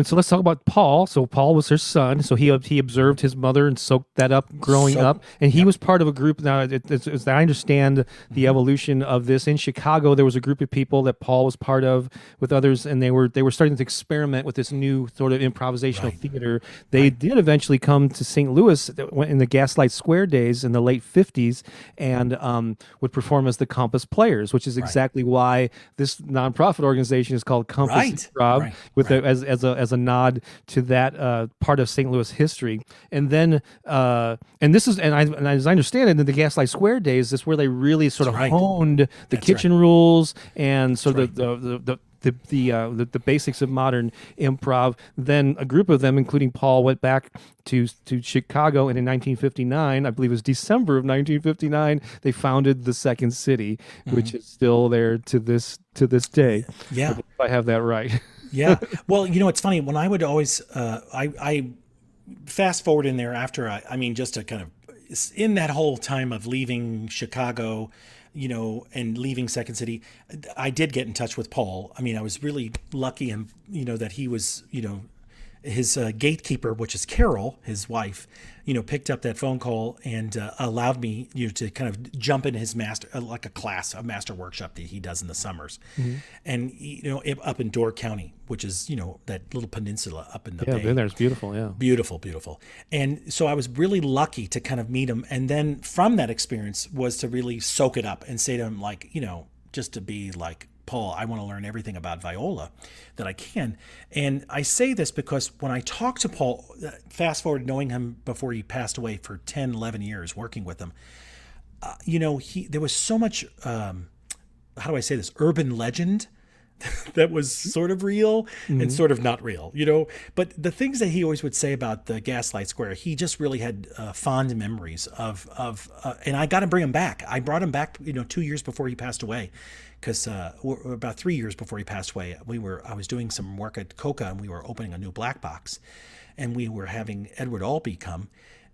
[SPEAKER 1] So let's talk about Paul. So Paul was her son. So he observed his mother and soaked that up growing up. And he was part of a group. Now, as I understand the evolution of this, in Chicago, there was a group of people that Paul was part of with others, and they were starting to experiment with this new sort of improvisational theater. They did eventually come to St. Louis in the Gaslight Square days in the late 50s and would perform as the Compass Players, which is exactly why this nonprofit organization is called Compass Improv, as a nod to that part of St. Louis history. And then and as I understand it, in the Gaslight Square days, this is where they really sort of honed the kitchen rules and sort of the basics of modern improv. Then a group of them, including Paul, went back to Chicago, and in 1959, I believe it was December of 1959, they founded the Second City, which is still there to this day.
[SPEAKER 2] Yeah,
[SPEAKER 1] if I have that right.
[SPEAKER 2] Yeah. Well, it's funny when I would always, I fast forward in there after just to kind of in that whole time of leaving Chicago, and leaving Second City, I did get in touch with Paul. I was really lucky and, that he was, his gatekeeper, which is Carol, his wife, picked up that phone call and allowed me, to kind of jump in his master, like a master workshop that he does in the summers. Mm-hmm. And, up in Door County, which is, that little peninsula up in the bay.
[SPEAKER 1] Yeah, been there. It's beautiful, yeah.
[SPEAKER 2] Beautiful, beautiful. And so I was really lucky to kind of meet him. And then from that experience was to really soak it up and say to him, like, just to be like, Paul, I want to learn everything about Viola that I can. And I say this because when I talk to Paul, fast forward knowing him before he passed away for 10, 11 years, working with him, there was so much, how do I say this, urban legend that was sort of real and sort of not real, But the things that he always would say about the Gaslight Square, he just really had fond memories of, and I got to bring him back. I brought him back, 2 years before he passed away, because about 3 years before he passed away, I was doing some work at Coca, and we were opening a new black box, and we were having Edward Albee come.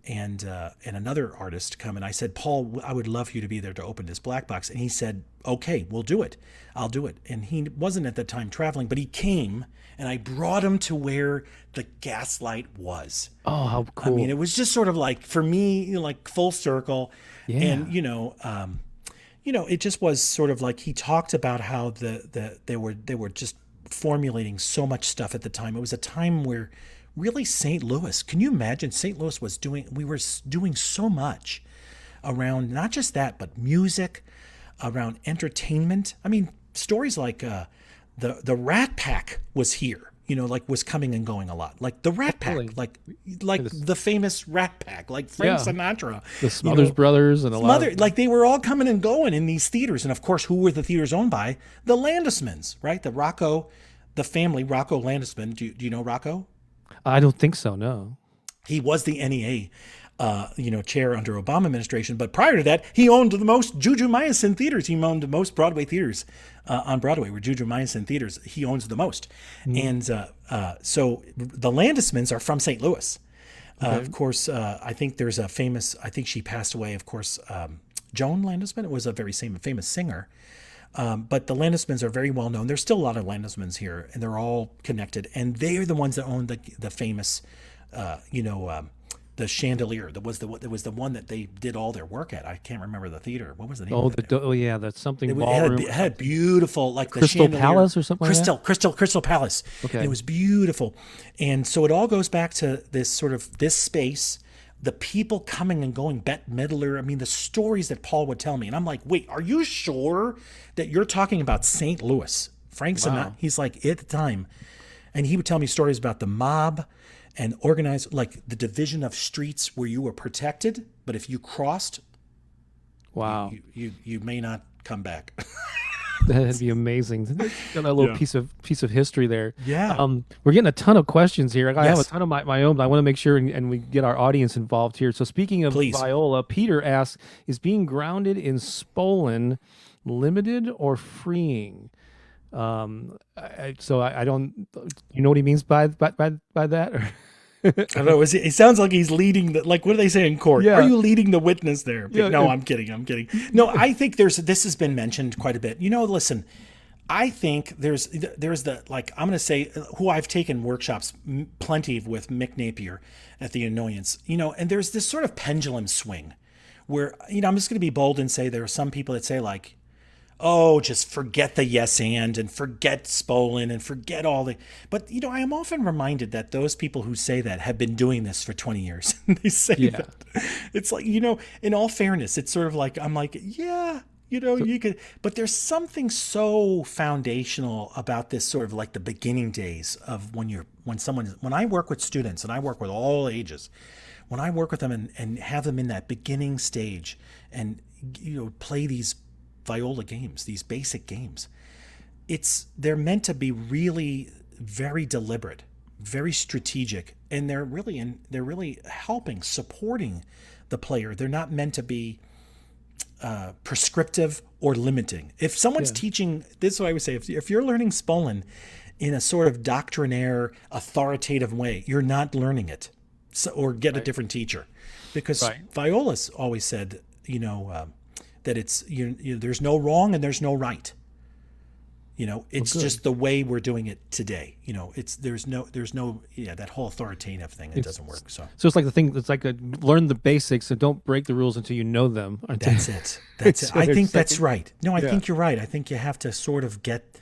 [SPEAKER 2] And another artist come, and I said, Paul, I would love for you to be there to open this black box. And he said, okay, we'll do it. I'll do it. And he wasn't at the time traveling, but he came, and I brought him to where the Gaslight was.
[SPEAKER 1] Oh, how cool.
[SPEAKER 2] I mean, it was just sort of like, for me, like full circle.
[SPEAKER 1] Yeah.
[SPEAKER 2] And, it just was sort of like, he talked about how they were just formulating so much stuff at the time. It was a time where really St. Louis, can you imagine? St. Louis we were doing so much around not just that, but music, around entertainment. I mean, stories like the Rat Pack was here, was coming and going a lot. Like the Rat Pack,
[SPEAKER 1] Really?
[SPEAKER 2] like the famous Rat Pack, like Frank Sinatra.
[SPEAKER 1] The Smothers Brothers and a lot of...
[SPEAKER 2] Like they were all coming and going in these theaters. And of course, who were the theaters owned by? The Landismans, right? The family, Rocco Landisman. Do you know Rocco?
[SPEAKER 1] I don't think so, no.
[SPEAKER 2] He was the NEA, chair under Obama administration. But prior to that, he owned the most Juju Myosin theaters. He owned the most Broadway theaters on Broadway, were Juju Myosin theaters. He owns the most. And so the Landismans are from St. Louis. Of course, I think there's a famous, I think she passed away, of course, Joan Landisman was a very famous singer. But the Landismans are very well known. There's still a lot of Landismans here, and they're all connected. And they are the ones that own the famous, the Chandelier. That was the one that they did all their work at. I can't remember the theater. What was the name? Oh,
[SPEAKER 1] that's something.
[SPEAKER 2] It had beautiful, like the
[SPEAKER 1] Crystal
[SPEAKER 2] Chandelier.
[SPEAKER 1] Palace or something.
[SPEAKER 2] Crystal Palace.
[SPEAKER 1] Okay.
[SPEAKER 2] It was beautiful, and so it all goes back to this space. The people coming and going, Bette Midler. I mean, the stories that Paul would tell me. And I'm like, wait, are you sure that you're talking about St. Louis? Frank Sinatra,
[SPEAKER 1] Wow.
[SPEAKER 2] he's like, at the time. And he would tell me stories about the mob and organized, like the division of streets where you were protected. But if you crossed,
[SPEAKER 1] Wow.
[SPEAKER 2] you may not come back.
[SPEAKER 1] That'd be amazing. Got a little piece of history there.
[SPEAKER 2] Yeah.
[SPEAKER 1] We're getting a ton of questions here. I have a
[SPEAKER 2] Yes.
[SPEAKER 1] ton of my own, but I want to make sure and we get our audience involved here. So speaking of
[SPEAKER 2] Please.
[SPEAKER 1] viola, Peter asks, is being grounded in Spolin limited or freeing? I don't, you know what he means by that? Or?
[SPEAKER 2] I don't know. It sounds like he's leading what do they say in court?
[SPEAKER 1] Yeah.
[SPEAKER 2] Are you leading the witness there?
[SPEAKER 1] Yeah,
[SPEAKER 2] no,
[SPEAKER 1] yeah.
[SPEAKER 2] I'm kidding. No, I think this has been mentioned quite a bit. Listen, I think there's the, like, I'm going to say who I've taken workshops plenty with Mick Napier at the Annoyance, and there's this sort of pendulum swing where, I'm just going to be bold and say there are some people that say like, oh, just forget the yes and forget Spolin and forget all the... But, I am often reminded that those people who say that have been doing this for 20 years. They say that. It's like, in all fairness, it's sort of like, I'm like, yeah, you could... But there's something so foundational about this sort of like the beginning days of when I work with students, and I work with all ages, when I work with them and have them in that beginning stage and, play these viola games, these basic games, they're meant to be really very deliberate, very strategic, and they're really helping, supporting the player. They're not meant to be prescriptive or limiting. If someone's teaching, this is what I would say, if you're learning Spolin in a sort of doctrinaire, authoritative way, you're not learning it. Or get a different teacher, because Viola's always said, that it's there's no wrong and there's no right. It's just the way we're doing it today. There's no that whole authoritative thing. It doesn't work. So
[SPEAKER 1] it's like the thing. It's like learn the basics and don't break the rules until you know them.
[SPEAKER 2] That's it. That's it. I think that's right. No, I think you're right. I think you have to sort of get.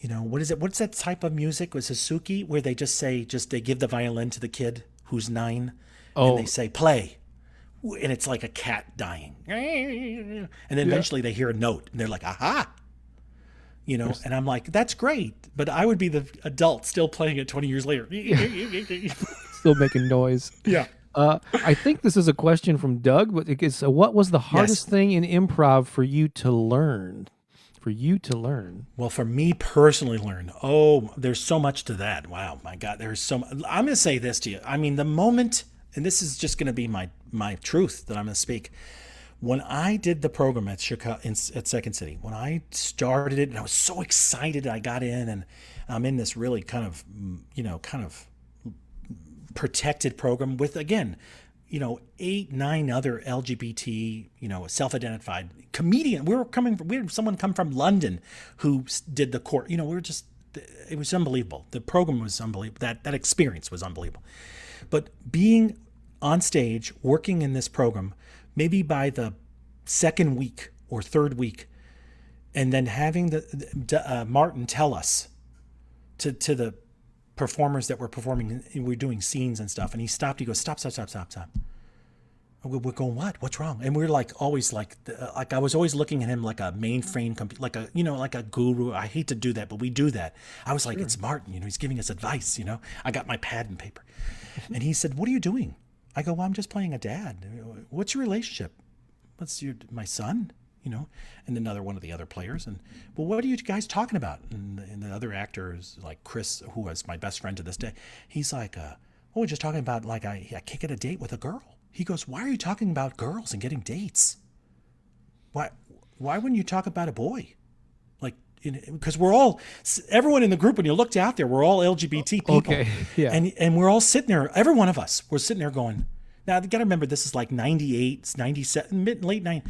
[SPEAKER 2] What is it? What's that type of music? Was Suzuki where they just they give the violin to the kid who's 9, and they say play. And it's like a cat dying. And then eventually they hear a note and they're like, aha. And I'm like, that's great. But I would be the adult still playing it 20 years later.
[SPEAKER 1] Still making noise.
[SPEAKER 2] Yeah.
[SPEAKER 1] I think this is a question from Doug. But what was the hardest thing in improv for you to learn? for you to learn?
[SPEAKER 2] Well, for me personally, there's so much to that. Wow, my God, I'm going to say this to you. I mean, the moment, and this is just going to be my truth that I'm going to speak. When I did the program at Chicago, at Second City, when I started it, and I was so excited, I got in, and I'm in this really kind of protected program with, again, 8, 9 other LGBT, self-identified comedian. We had someone come from London who did the court. It was unbelievable. The program was unbelievable. That experience was unbelievable. But being on stage, working in this program, maybe by the second week or third week, and then having Martin tell us to the performers that were performing, we're doing scenes and stuff, and he stopped. He goes, stop. We're going, what? What's wrong? And we're like always like I was always looking at him like a mainframe computer, like a guru. I hate to do that, but we do that. I was like, It's Martin. He's giving us advice. I got my pad and paper, and he said, "What are you doing?" I go, "Well, I'm just playing a dad. What's your relationship?" My son, and another one of the other players. And, well, what are you guys talking about? And the other actor is like Chris, who was my best friend to this day. He's like, we're just talking about like I can't get a date with a girl. He goes, why are you talking about girls and getting dates? Why wouldn't you talk about a boy? Like, because everyone in the group, when you looked out there, we're all LGBT people.
[SPEAKER 1] Okay, yeah.
[SPEAKER 2] And we're all sitting there, every one of us, we're sitting there going, now you got to remember, this is like 98, 97, late 90s.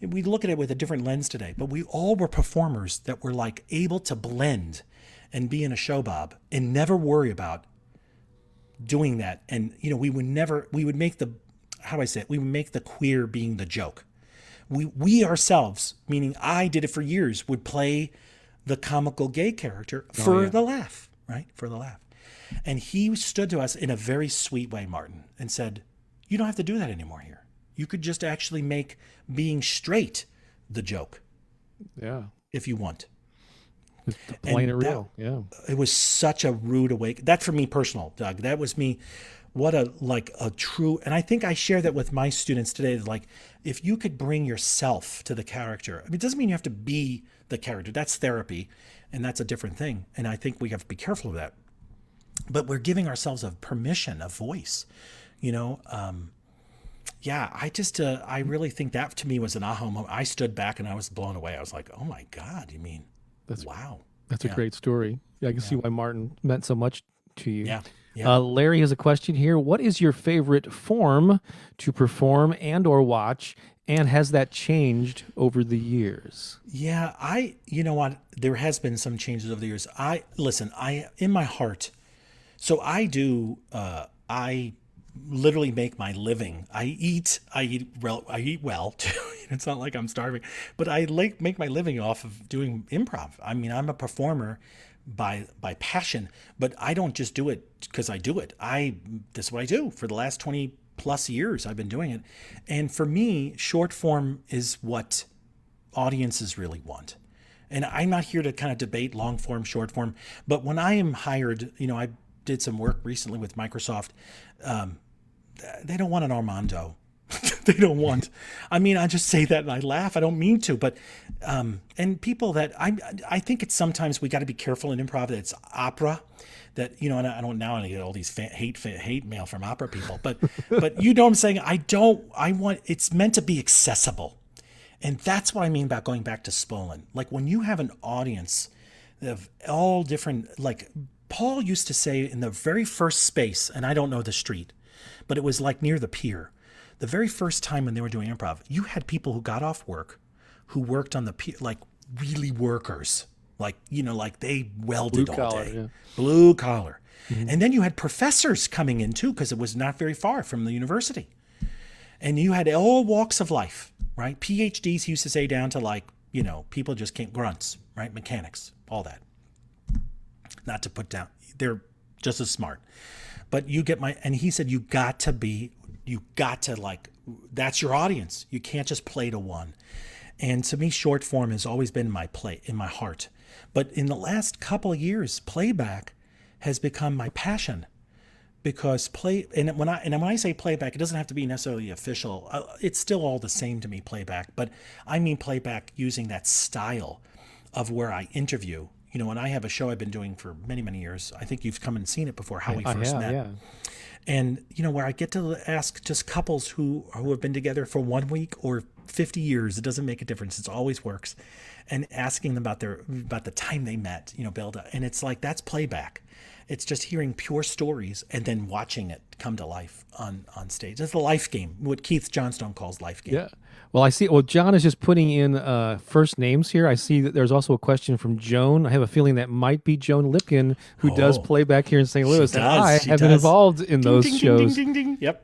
[SPEAKER 2] We look at it with a different lens today, but we all were performers that were like able to blend and be in a show, Bob, and never worry about doing that. And, we would make we would make the queer being the joke. We ourselves, meaning I did it for years, would play the comical gay character for the laugh, right? For the laugh. And he stood to us in a very sweet way, Martin, and said, you don't have to do that anymore here. You could just actually make being straight the joke.
[SPEAKER 1] Yeah.
[SPEAKER 2] If you want.
[SPEAKER 1] Playing it real. Yeah.
[SPEAKER 2] It was such a rude awakening. That for me personal, Doug. That was me. What a true, and I think I share that with my students today. Like, if you could bring yourself to the character, I mean, it doesn't mean you have to be the character. That's therapy, and that's a different thing. And I think we have to be careful of that. But we're giving ourselves a permission, a voice, I really think that to me was an aha moment. I stood back and I was blown away. I was like, oh my God, you mean, wow.
[SPEAKER 1] That's a great story. Yeah, I can see why Martin meant so much to you.
[SPEAKER 2] Yeah.
[SPEAKER 1] Larry has a question here. What is your favorite form to perform and or watch? And has that changed over the years?
[SPEAKER 2] Yeah, you know what? There has been some changes over the years. In my heart, so I do, I literally make my living. I eat well too. It's not like I'm starving, but I make my living off of doing improv. I mean, I'm a performer by passion, but I don't just do it because I do it. This is what I do for the last 20 plus years. I've been doing it. And for me, short form is what audiences really want. And I'm not here to kind of debate long form, short form, but when I am hired, I did some work recently with Microsoft. They don't want an Armando. They don't want, I just say that and I laugh. I don't mean to, but, and people that I think it's sometimes we got to be careful in improv that it's opera that, and I don't now I get all these hate mail from opera people, but you know what I'm saying? It's meant to be accessible. And that's what I mean about going back to Spolin. Like when you have an audience of all different, like Paul used to say in the very first space, and I don't know the street, but it was like near the pier. The very first time when they were doing improv, you had people who got off work, who worked on the pier, like really workers, like they welded all day, yeah. Blue collar. Mm-hmm. And then you had professors coming in too, because it was not very far from the university. And you had all walks of life, right? PhDs, he used to say, down to people just can't, grunts, right? Mechanics, all that. Not to put down, they're just as smart. But and he said, you got to that's your audience. You can't just play to one. And to me, short form has always been in my heart. But in the last couple of years, playback has become my passion. Because when I say playback, it doesn't have to be necessarily official. It's still all the same to me, playback. But I mean playback using that style of where I interview. And I have a show I've been doing for many, many years. I think you've come and seen it before, How We First Met.
[SPEAKER 1] Yeah.
[SPEAKER 2] And, where I get to ask just couples who have been together for 1 week or 50 years, it doesn't make a difference. It always works. And asking them about the time they met, build. And it's like, that's playback. It's just hearing pure stories and then watching it come to life on stage. It's a life game, what Keith Johnstone calls life game.
[SPEAKER 1] Yeah. Well, I see. Well, John is just putting in first names here. I see that there's also a question from Joan. I have a feeling that might be Joan Lipkin, who does playback here in St. Louis.
[SPEAKER 2] She
[SPEAKER 1] and
[SPEAKER 2] does.
[SPEAKER 1] I have been involved in those shows
[SPEAKER 2] Ding, ding, ding. Yep.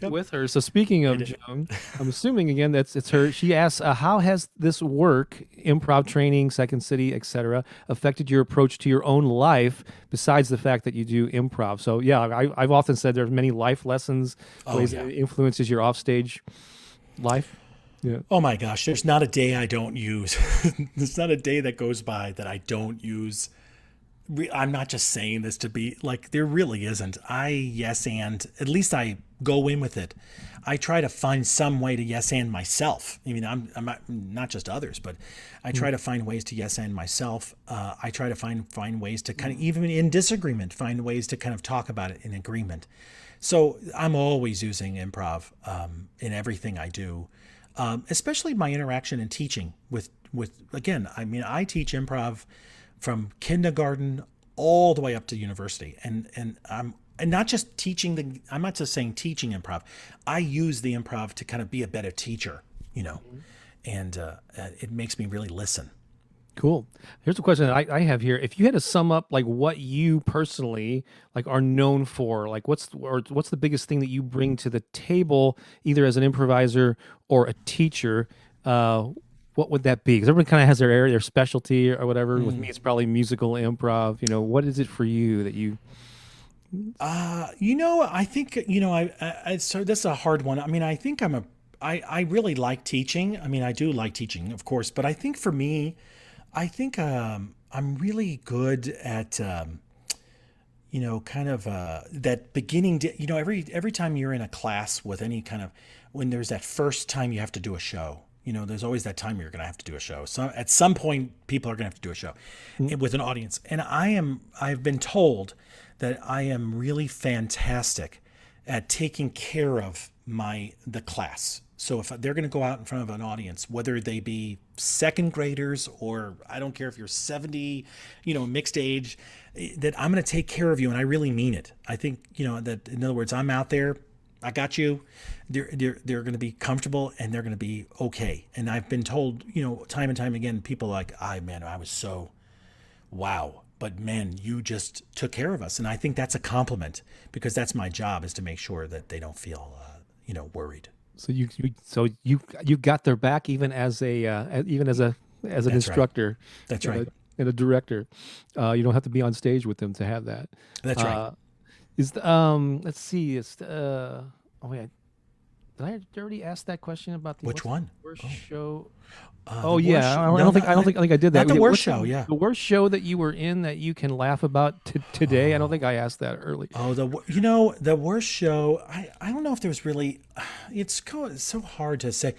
[SPEAKER 1] with her. So speaking of Joan, I'm assuming again it's her. She asks, how has this work, improv training, Second City, etc., affected your approach to your own life besides the fact that you do improv? So yeah, I've often said there's many life lessons, ways that it influences your offstage life. Yeah.
[SPEAKER 2] Oh my gosh, there's not a day I don't use. There's not a day that goes by that I don't use. I'm not just saying this to be like, there really isn't. And at least I go in with it. I try to find some way to yes and myself. I mean, I'm not just others, but I try to find ways to yes and myself. I try to find ways to kind of, even in disagreement, find ways to kind of talk about it in agreement. So I'm always using improv in everything I do. Especially my interaction in teaching with again, I mean, I teach improv from kindergarten all the way up to university, and not just teaching I'm not just saying teaching improv. I use the improv to kind of be a better teacher, and it makes me really listen.
[SPEAKER 1] Cool. Here's a question that I have here. If you had to sum up like what you personally like are known for, like what's the biggest thing that you bring to the table, either as an improviser or a teacher, what would that be? Because everyone kind of has their area, their specialty or whatever. With me, it's probably musical improv. What is it for you that you?
[SPEAKER 2] I think so this is a hard one. I mean, I think I really like teaching. I mean, I do like teaching, of course, but I think for me, I think I'm really good at, kind of that beginning. Every time you're in a class with any kind of, when there's that first time you have to do a show, there's always that time you're going to have to do a show. So at some point, people are going to have to do a show with an audience. And I've been told that I am really fantastic at taking care of the class. So if they're going to go out in front of an audience, whether they be second graders or I don't care if you're 70, mixed age, that I'm going to take care of you. And I really mean it. I think, that in other words, I'm out there, I got you. They're going to be comfortable and they're going to be okay. And I've been told, time and time again, people like, I was so, wow. But man, you just took care of us. And I think that's a compliment because that's my job, is to make sure that they don't feel, worried.
[SPEAKER 1] So you got their back even as an instructor.
[SPEAKER 2] Right. That's right.
[SPEAKER 1] And a director. You don't have to be on stage with them to have that.
[SPEAKER 2] That's right.
[SPEAKER 1] Let's see. Did I already ask that question about
[SPEAKER 2] which one?
[SPEAKER 1] Worst show?
[SPEAKER 2] I don't
[SPEAKER 1] think I did that.
[SPEAKER 2] Not the worst show. Yeah,
[SPEAKER 1] the worst show that you were in that you can laugh about today. I don't think I asked that early.
[SPEAKER 2] Oh, the worst show. I don't know if there's really. It's so hard to say.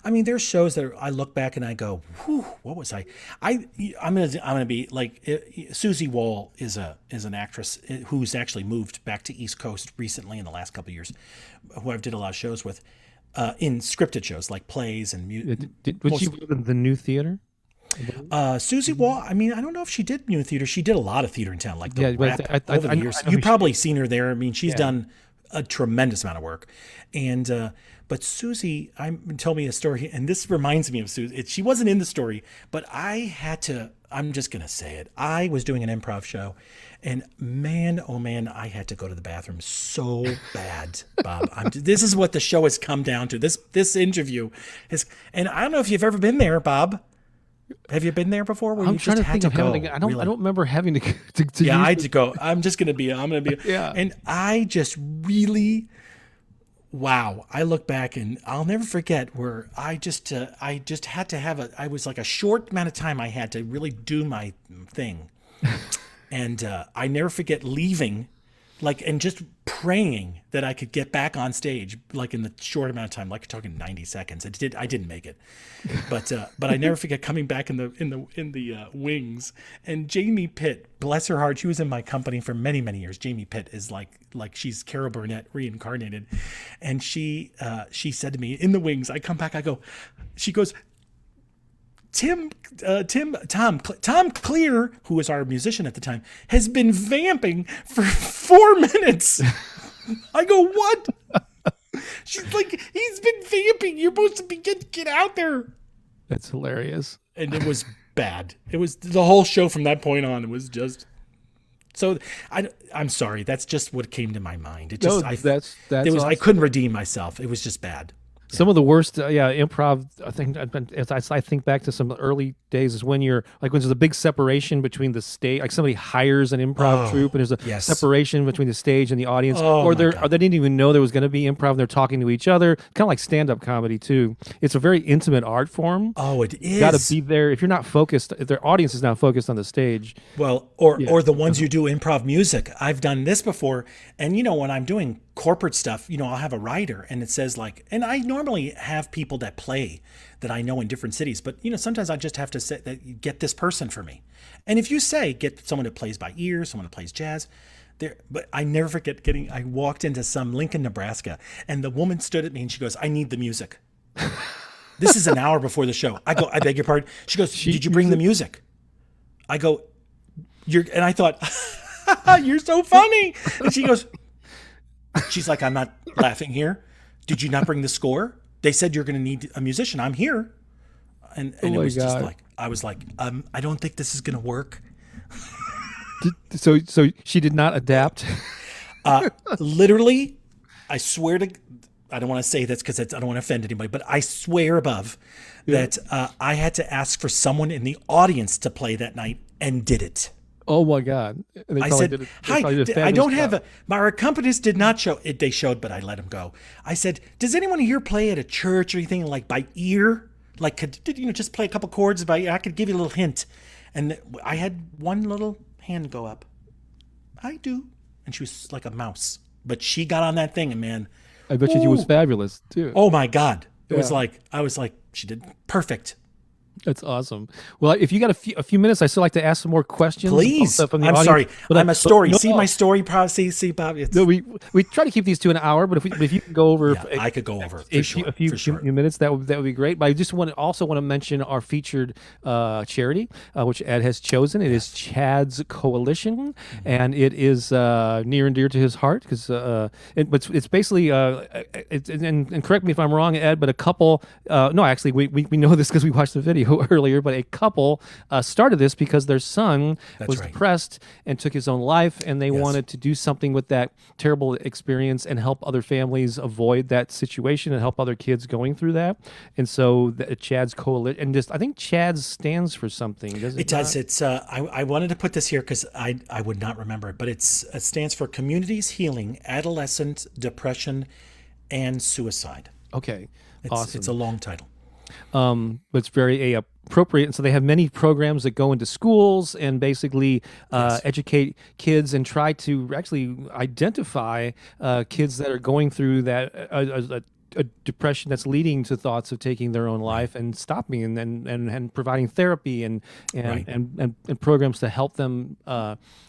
[SPEAKER 2] I mean, there's shows that I look back and I go, "Whew, what was I?" I'm gonna be like Susie Wall is an actress who's actually moved back to East Coast recently in the last couple of years, who I've did a lot of shows with, in scripted shows like plays and music.
[SPEAKER 1] Was she in the New Theater?
[SPEAKER 2] Susie Wall. I mean, I don't know if she did new theater. She did a lot of theater in town, like the rap over the years. You've probably seen her there. I mean, she's done a tremendous amount of work, and. But Susie, told me a story, and this reminds me of Susie. She wasn't in the story, but I'm just going to say it. I was doing an improv show, and man, oh man, I had to go to the bathroom so bad, Bob. This is what the show has come down to. This interview is, and I don't know if you've ever been there, Bob. Have you been there before? Where
[SPEAKER 1] I'm
[SPEAKER 2] you
[SPEAKER 1] trying
[SPEAKER 2] just
[SPEAKER 1] to
[SPEAKER 2] had
[SPEAKER 1] think
[SPEAKER 2] to
[SPEAKER 1] of
[SPEAKER 2] go?
[SPEAKER 1] having. I don't remember having to.
[SPEAKER 2] Yeah, I had to go. I'm going to be.
[SPEAKER 1] Yeah.
[SPEAKER 2] And I just really. Wow. I look back and I'll never forget where I just had to have I was like a short amount of time I had to really do my thing. And I never forget leaving like, and just praying that I could get back on stage, like in the short amount of time, like talking 90 seconds. I didn't make it, but I never forget coming back in the wings, and Jamie Pitt, bless her heart, she was in my company for many, many years. Jamie Pitt is like she's Carol Burnett reincarnated, and she said to me in the wings, I come back, she goes, Tom Clear, who was our musician at the time, has been vamping for 4 minutes. I go, what? She's like, he's been vamping. You're supposed to be get out there.
[SPEAKER 1] That's hilarious.
[SPEAKER 2] And it was bad. It was the whole show from that point on. It was just so. I'm sorry. That's just what came to my mind. It just
[SPEAKER 1] that's awesome.
[SPEAKER 2] I couldn't redeem myself. It was just bad.
[SPEAKER 1] Some of the worst, improv. I think as I think back to some early days is when you're like when there's a big separation between the stage, like somebody hires an improv troupe and there's a separation between the stage and the audience, or they didn't even know there was going to be improv. And they're talking to each other, kind of like stand-up comedy too. It's a very intimate art form.
[SPEAKER 2] Oh, it is.
[SPEAKER 1] You got to be there. If you're not focused, if their audience is not focused on the stage.
[SPEAKER 2] Well, or the ones you do improv music. I've done this before, and when I'm doing corporate stuff, I'll have a writer and it says like, and I normally have people that play that I know in different cities, but sometimes I just have to say that get this person for me. And if you say get someone that plays by ear, someone that plays jazz, but I never forget I walked into some Lincoln, Nebraska, and the woman stood at me and she goes, I need the music. This is an hour before the show. I go, I beg your pardon. She goes, did you bring the music? I go, and I thought, you're so funny. And she goes, she's like, I'm not laughing here. Did you not bring the score? They said you're going to need a musician. I'm here. And it was just like, I was like, I don't think this is going to work.
[SPEAKER 1] So she did not adapt.
[SPEAKER 2] Literally, I swear to, I don't want to say this because I don't want to offend anybody, but I swear above that I had to ask for someone in the audience to play that night and did it.
[SPEAKER 1] Oh my God!
[SPEAKER 2] I said, "Hi, I don't have my accompanist did not show it. They showed, but I let him go." I said, "Does anyone here play at a church or anything like by ear? Like, could just play a couple chords by ear? I could give you a little hint." And I had one little hand go up. I do, and she was like a mouse, but she got on that thing, and man,
[SPEAKER 1] I bet you she was fabulous too.
[SPEAKER 2] Oh my God! It was like I was like, she did perfect.
[SPEAKER 1] That's awesome. Well, if you got a few minutes, I still like to ask some more questions.
[SPEAKER 2] Please.
[SPEAKER 1] From the
[SPEAKER 2] I'm
[SPEAKER 1] audience.
[SPEAKER 2] sorry.
[SPEAKER 1] But
[SPEAKER 2] I'm a story. See my story. Probably see Bob.
[SPEAKER 1] No, we try to keep these to an hour, but if you can go over,
[SPEAKER 2] I could go over
[SPEAKER 1] a few minutes. That would be great. But I just want to mention our featured charity, which Ed has chosen. It is Chad's Coalition, and it is near and dear to his heart because it's basically and correct me if I'm wrong, Ed, but a couple. No, actually, we know this because we watched the video earlier, but a couple started this because their son was depressed and took his own life, and they wanted to do something with that terrible experience and help other families avoid that situation and help other kids going through that. And so Chad's Coalition, and I think Chad's stands for something, does it?
[SPEAKER 2] It does. It's I wanted to put this here because I would not remember it, but it stands for Communities Healing Adolescent Depression and Suicide.
[SPEAKER 1] Okay,
[SPEAKER 2] awesome. It's a long title.
[SPEAKER 1] But it's very appropriate. And so they have many programs that go into schools and basically educate kids and try to actually identify kids that are going through that a depression that's leading to thoughts of taking their own life and stopping and providing therapy and programs to help them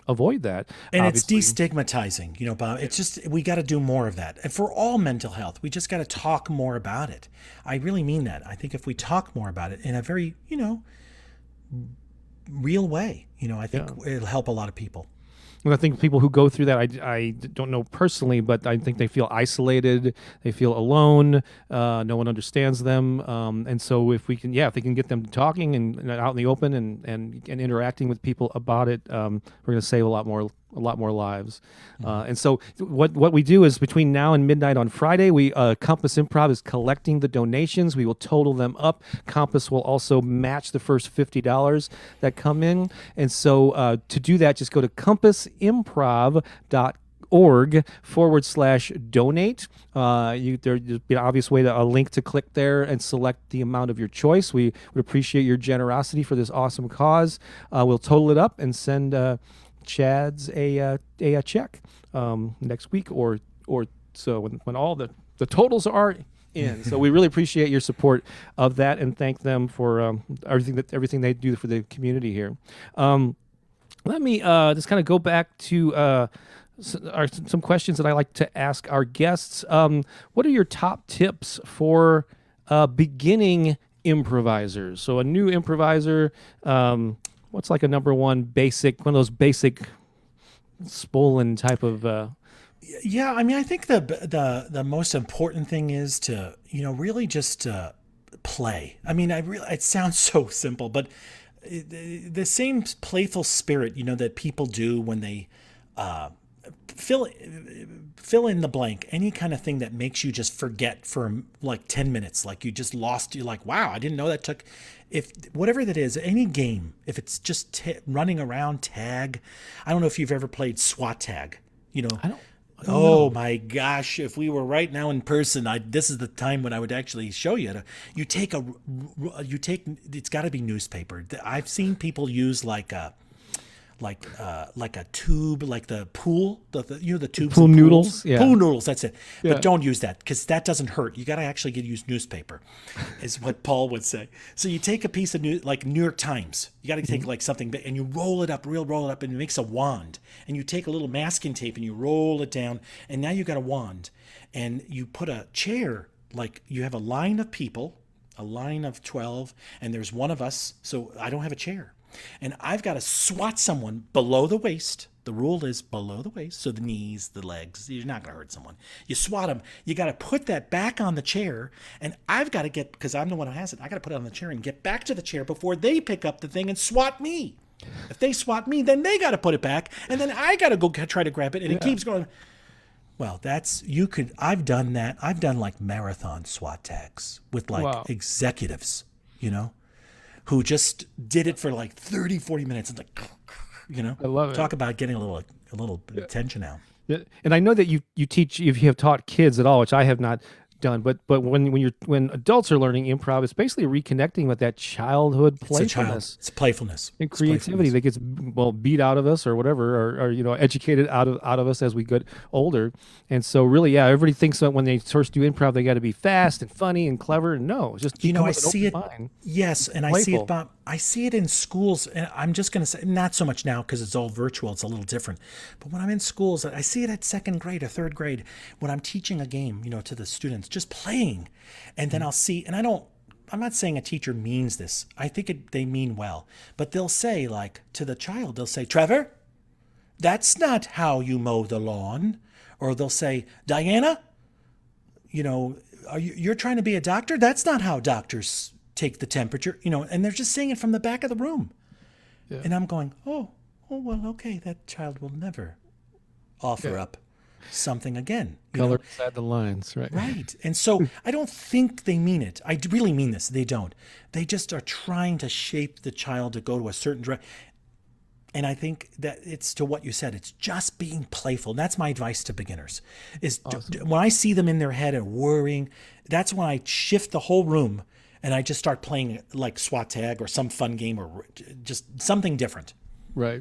[SPEAKER 1] avoid that.
[SPEAKER 2] And obviously. It's destigmatizing, Bob. It's just, we got to do more of that. And for all mental health, we just got to talk more about it. I really mean that. I think if we talk more about it in a very, real way, I think it'll help a lot of people.
[SPEAKER 1] And I think people who go through that, I don't know personally, but I think they feel isolated, they feel alone, no one understands them, and so if they can get them talking and out in the open and interacting with people about it, we're going to save a lot more lives. And so what we do is between now and midnight on Friday, we Compass Improv is collecting the donations. We will total them up. Compass will also match the first $50 that come in. And so to do that, just go to compassimprov.org/donate. There'd be an obvious way a link to click there and select the amount of your choice. We would appreciate your generosity for this awesome cause. We'll total it up and send Chad's a check next week or so when all the totals are in. So we really appreciate your support of that and thank them for everything they do for the community here. Let me just kind of go back to some questions that I like to ask our guests. What are your top tips for beginning improvisers? So a new improviser, what's like a number one basic, one of those basic Spolin type of
[SPEAKER 2] Yeah, I mean, I think the most important thing is to, really just play. I mean, it sounds so simple, but the same playful spirit, that people do when they fill in the blank, any kind of thing that makes you just forget for like 10 minutes, like you just lost, you're like, wow, I didn't know that took, if whatever that is, any game, if it's just running around tag. I don't know if you've ever played SWAT tag,
[SPEAKER 1] I don't
[SPEAKER 2] Oh my gosh! If we were right now in person, this is the time when I would actually show you. It's got to be newspaper. I've seen people use like a tube, like the pool, the tubes.
[SPEAKER 1] pool
[SPEAKER 2] in pools.
[SPEAKER 1] noodles? Yeah.
[SPEAKER 2] Pool noodles. That's it.
[SPEAKER 1] Yeah.
[SPEAKER 2] But don't use that because that doesn't hurt. You got to actually use newspaper, is what Paul would say. So you take a piece of like New York Times. You got to take like something big and you roll it up, and it makes a wand. And you take a little masking tape and you roll it down, and now you got a wand. And you put a chair, like you have a line of people, a line of 12, and there's one of us. So I don't have a chair. And I've got to swat someone below the waist. The rule is below the waist, so the knees, the legs. You're not going to hurt someone. You swat them. You got to put that back on the chair, and I've got to because I'm the one who has it, I got to put it on the chair and get back to the chair before they pick up the thing and swat me. If they swat me, then they got to put it back, and then I got to go try to grab it, and it keeps going. Well, I've done that. I've done like marathon SWAT tags with like executives, who just did it for like 30, 40 minutes and like,
[SPEAKER 1] I love it.
[SPEAKER 2] Talk about getting a little tension out.
[SPEAKER 1] Yeah. And I know that you teach, if you have taught kids at all, which I have not done, but when adults are learning improv, it's basically reconnecting with that childhood playfulness.
[SPEAKER 2] It's playfulness
[SPEAKER 1] and creativity that gets beat out of us or whatever, or educated out of us as we get older. And so really, everybody thinks that when they first do improv, they got to be fast and funny and clever. No, just
[SPEAKER 2] I see it. Yes, and playful. I see it, Bob. I see it in schools, and I'm just going to say, not so much now because it's all virtual. It's a little different. But when I'm in schools, I see it at second grade or third grade when I'm teaching a game, to the students, just playing. And then I'll see, and I'm not saying a teacher means this. I think they mean well. But they'll say, like, to the child, they'll say, Trevor, that's not how you mow the lawn. Or they'll say, Diana, you're trying to be a doctor? That's not how doctors take the temperature, and they're just saying it from the back of the room. Yeah. And I'm going, oh, well, okay, that child will never offer up something again.
[SPEAKER 1] Color inside the lines, right?
[SPEAKER 2] Right. And so I don't think they mean it. I really mean this. They don't. They just are trying to shape the child to go to a certain direction. And I think that it's to what you said. It's just being playful. And that's my advice to beginners. Is awesome. When I see them in their head and worrying, that's when I shift the whole room and I just start playing like SWAT tag or some fun game or just something different.
[SPEAKER 1] Right.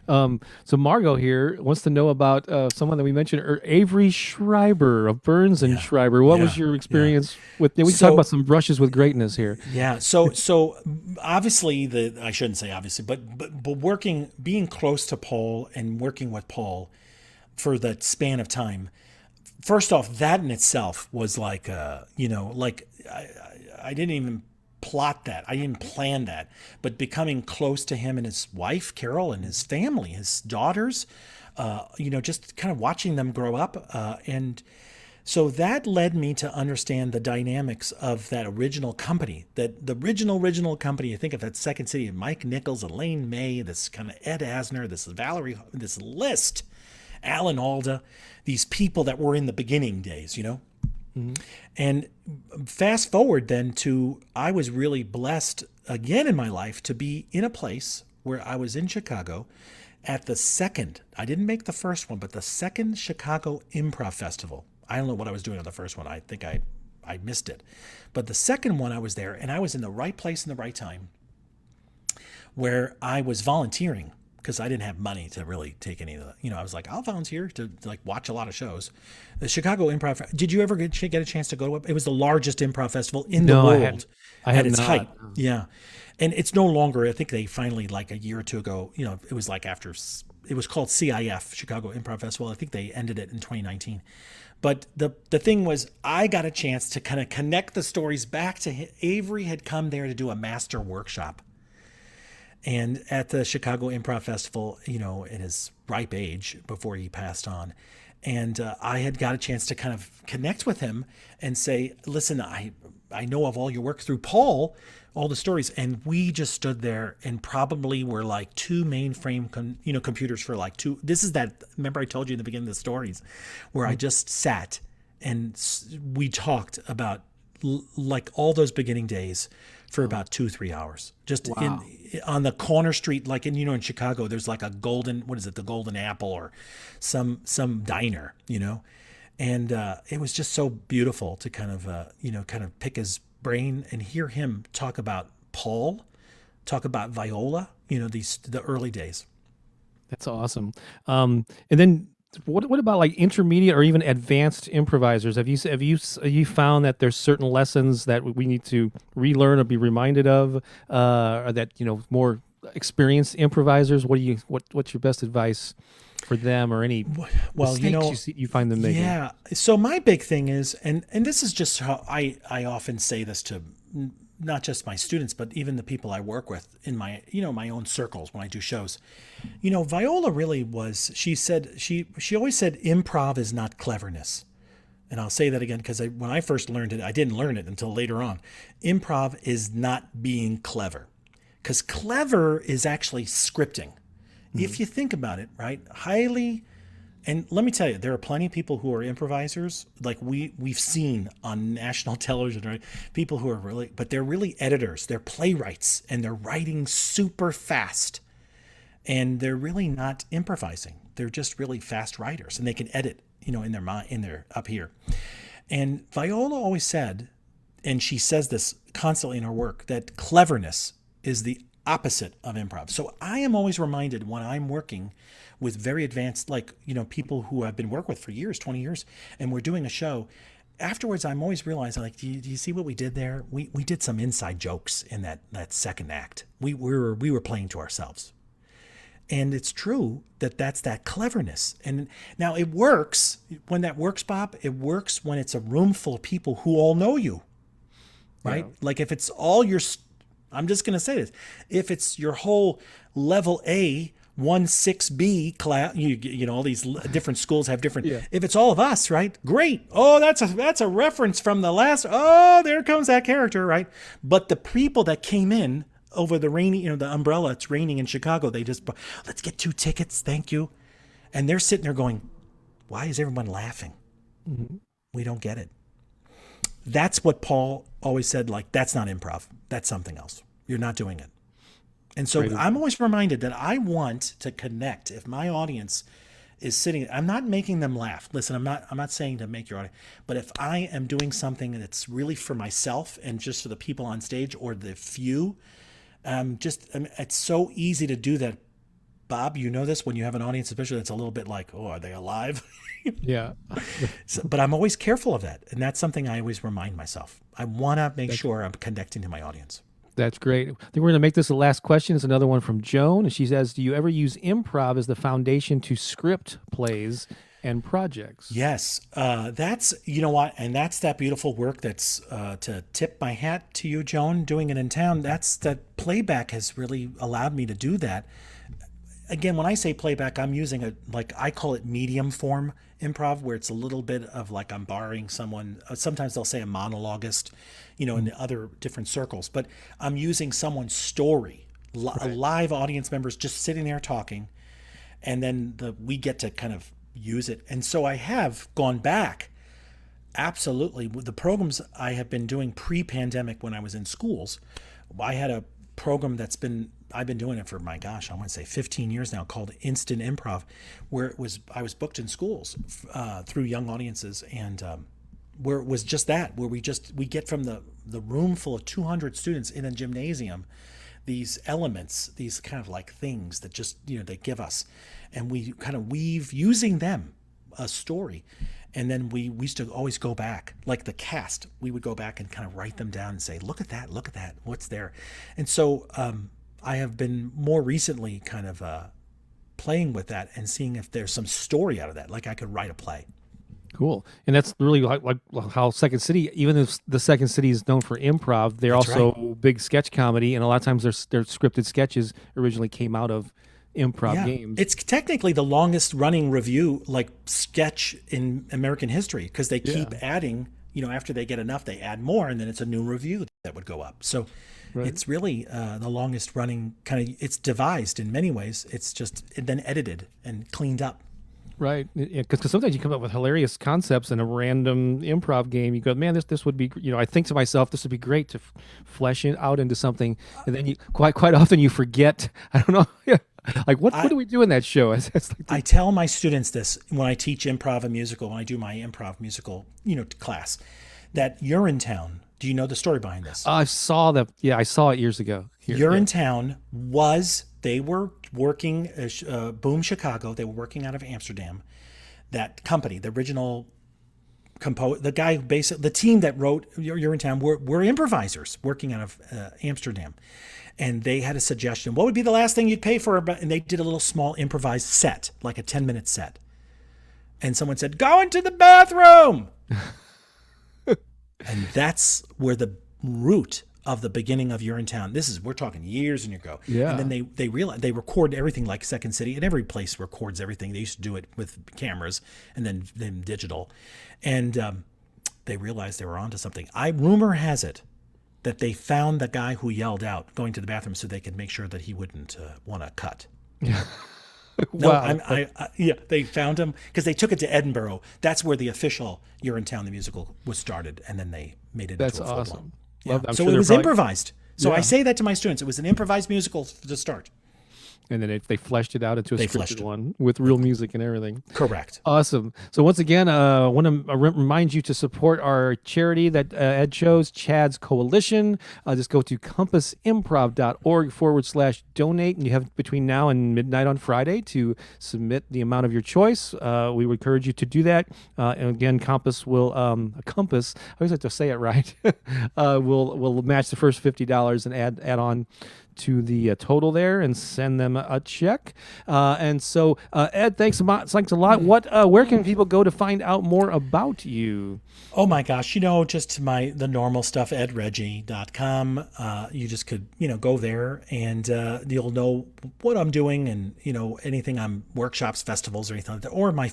[SPEAKER 1] So Margot here wants to know about someone that we mentioned, Avery Schreiber of Burns and Schreiber. What was your experience with? We talk about some brushes with greatness here.
[SPEAKER 2] Yeah. So obviously, I shouldn't say obviously, but being close to Paul and working with Paul for that span of time. First off, that in itself was like, I didn't even plot that. I didn't plan that. But becoming close to him and his wife, Carol, and his family, his daughters, just kind of watching them grow up. And so that led me to understand the dynamics of that original company, the original company. I think of that Second City, Mike Nichols, Elaine May, this kind of Ed Asner, this Valerie, this list, Alan Alda, these people that were in the beginning days, Mm-hmm. And fast forward then to, I was really blessed again in my life to be in a place where I was in Chicago at the second, I didn't make the first one, but the second Chicago Improv Festival. I don't know what I was doing on the first one. I think I missed it. But the second one, I was there and I was in the right place in the right time where I was volunteering because I didn't have money to really take any of the, I was like, I'll volunteer to like watch a lot of shows. The Chicago Improv. Did you ever get a chance to go to it? It was the largest improv festival in the world
[SPEAKER 1] I
[SPEAKER 2] at
[SPEAKER 1] have
[SPEAKER 2] its
[SPEAKER 1] not.
[SPEAKER 2] height. Yeah. And it's no longer, I think they finally, like a year or two ago, it was like after, it was called CIF, Chicago Improv Festival. I think they ended it in 2019. But the thing was, I got a chance to kind of connect the stories back to Avery had come there to do a master workshop. And at the Chicago Improv Festival, at his ripe age before he passed on. And I had got a chance to kind of connect with him and say, listen, I know of all your work through Paul, all the stories. And we just stood there and probably were like two mainframe, computers for like two. This is that, remember I told you in the beginning of the stories where I just sat and we talked about like all those beginning days for about 2-3 hours, just on the corner street, like in Chicago, there's like a golden, what is it? The Golden Apple or some diner, and it was just so beautiful to kind of pick his brain and hear him talk about Paul, talk about Viola, the early days.
[SPEAKER 1] That's awesome. And then what about like intermediate or even advanced improvisers? Have you found that there's certain lessons that we need to relearn or be reminded of, or that more experienced improvisers? What's your best advice for them, or any mistakes you find them making?
[SPEAKER 2] Yeah. So my big thing is, and this is just how I often say this to not just my students, but even the people I work with in my, my own circles when I do shows. Viola really was, she always said improv is not cleverness. And I'll say that again because when I first learned it, I didn't learn it until later on. Improv is not being clever, because clever is actually scripting. If you think about it, right? And let me tell you, there are plenty of people who are improvisers, like we've seen on national television, right? People who are but they're really editors, they're playwrights, and they're writing super fast. And they're really not improvising. They're just really fast writers, and they can edit, in their mind, up here. And Viola always said, and she says this constantly in her work, that cleverness is the opposite of improv. So I am always reminded when I'm working with very advanced, people who I've been working with for years, 20 years, and we're doing a show. Afterwards, I'm always realizing, do you see what we did there? We did some inside jokes in that second act. We were playing to ourselves. And it's true that's that cleverness. And now it works. When that works, Bob, it works when it's a room full of people who all know you, right? Yeah. Like if it's all I'm just going to say this. If it's your whole level A, 1-6B class, all these different schools have different, if it's all of us, right? Great. Oh, that's a reference from the last, there comes that character, right? But the people that came in over the rainy, the umbrella, it's raining in Chicago, they just, let's get 2 tickets, thank you. And they're sitting there going, why is everyone laughing? Mm-hmm. We don't get it. That's what Paul always said, that's not improv. That's something else. You're not doing it. And so I'm always reminded that I want to connect. If my audience is sitting, I'm not making them laugh. Listen, I'm not saying to make your audience, but if I am doing something that's really for myself and just for the people on stage or the few, it's so easy to do that. Bob, you know this when you have an audience, especially that's a little bit like, are they alive?
[SPEAKER 1] Yeah.
[SPEAKER 2] But I'm always careful of that. And that's something I always remind myself. I want to make sure I'm connecting to my audience.
[SPEAKER 1] That's great. I think we're going to make this the last question. It's another one from Joan. And she says, do you ever use improv as the foundation to script plays and projects?
[SPEAKER 2] Yes. That's, and that's that beautiful work that's to tip my hat to you, Joan, doing it in town. That playback has really allowed me to do that. Again, when I say playback, I'm using I call it medium form improv, where it's a little bit of I'm borrowing someone. Sometimes they'll say a monologuist, in other different circles, but I'm using someone's story, live audience members just sitting there talking, and then we get to kind of use it. And so I have gone back. Absolutely. The programs I have been doing pre-pandemic when I was in schools, I had a program I've been doing it for, I want to say 15 years now, called Instant Improv, where I was booked in schools through young audiences, and where it was just that, where we get from the room full of 200 students in a gymnasium, these elements, these kind of like things that just, they give us, and we kind of weave using them a story. And then we used to always go back, like the cast, we would go back and kind of write them down and say, look at that, what's there. And so I have been more recently kind of playing with that and seeing if there's some story out of that, like I could write a play.
[SPEAKER 1] Cool. And that's really like how Second City, even if the Second City is known for improv, they're
[SPEAKER 2] That's
[SPEAKER 1] also big sketch comedy, and a lot of times their scripted sketches originally came out of improv games.
[SPEAKER 2] It's technically the longest running review like sketch in American history, because they keep adding, after they get enough, they add more, and then it's a new review that would go up. So it's really the longest running kind of, it's devised in many ways. It's just then edited and cleaned up.
[SPEAKER 1] Right, because sometimes you come up with hilarious concepts in a random improv game. You go, man, this would be, I think to myself, this would be great to flesh it out into something, and then you quite often you forget. I don't know, like what do we do in that show?
[SPEAKER 2] I tell my students this when I teach improv and musical, when I do my improv musical, class, that Urinetown. Do you know the story behind this?
[SPEAKER 1] I saw that. Yeah, I saw it years ago.
[SPEAKER 2] Urinetown they were working, Boom Chicago, they were working out of Amsterdam. That company, the original the guy who the team that wrote Urinetown were improvisers working out of Amsterdam. And they had a suggestion, what would be the last thing you'd pay for? And they did a little small improvised set, like a 10-minute set. And someone said, go into the bathroom. And that's where the root of the beginning of Urinetown. We're talking years ago.
[SPEAKER 1] Yeah.
[SPEAKER 2] And then they realized they record everything like Second City, and every place records everything. They used to do it with cameras and then digital. And they realized they were onto something. Rumor has it that they found the guy who yelled out going to the bathroom so they could make sure that he wouldn't want to cut.
[SPEAKER 1] Yeah.
[SPEAKER 2] No,
[SPEAKER 1] Wow.
[SPEAKER 2] They found him because they took it to Edinburgh. That's where the official Urinetown the musical was started, and then they made it
[SPEAKER 1] That's
[SPEAKER 2] into a full-blown.
[SPEAKER 1] awesome.
[SPEAKER 2] Yeah.
[SPEAKER 1] Love that. I'm
[SPEAKER 2] So
[SPEAKER 1] sure
[SPEAKER 2] it
[SPEAKER 1] they're
[SPEAKER 2] was
[SPEAKER 1] probably-
[SPEAKER 2] improvised. So
[SPEAKER 1] Yeah.
[SPEAKER 2] I say that to my students. It was an improvised musical to start.
[SPEAKER 1] And then they fleshed it out into a
[SPEAKER 2] They fleshed
[SPEAKER 1] scripted
[SPEAKER 2] it.
[SPEAKER 1] one with real music and everything.
[SPEAKER 2] Correct.
[SPEAKER 1] Awesome. So once again, I want to remind you to support our charity that Ed chose, Chad's Coalition. Just go to compassimprov.org/donate, and you have between now and midnight on Friday to submit the amount of your choice. We would encourage you to do that. And again, Compass will Compass. I always have to say it right. will match the first $50 and add on to the total there and send them a check. And so, Ed, thanks a lot. Where can people go to find out more about you?
[SPEAKER 2] Oh my gosh, just the normal stuff, edreggi.com. You just could, go there and you'll know what I'm doing and, anything I'm workshops, festivals, or anything like that. Or I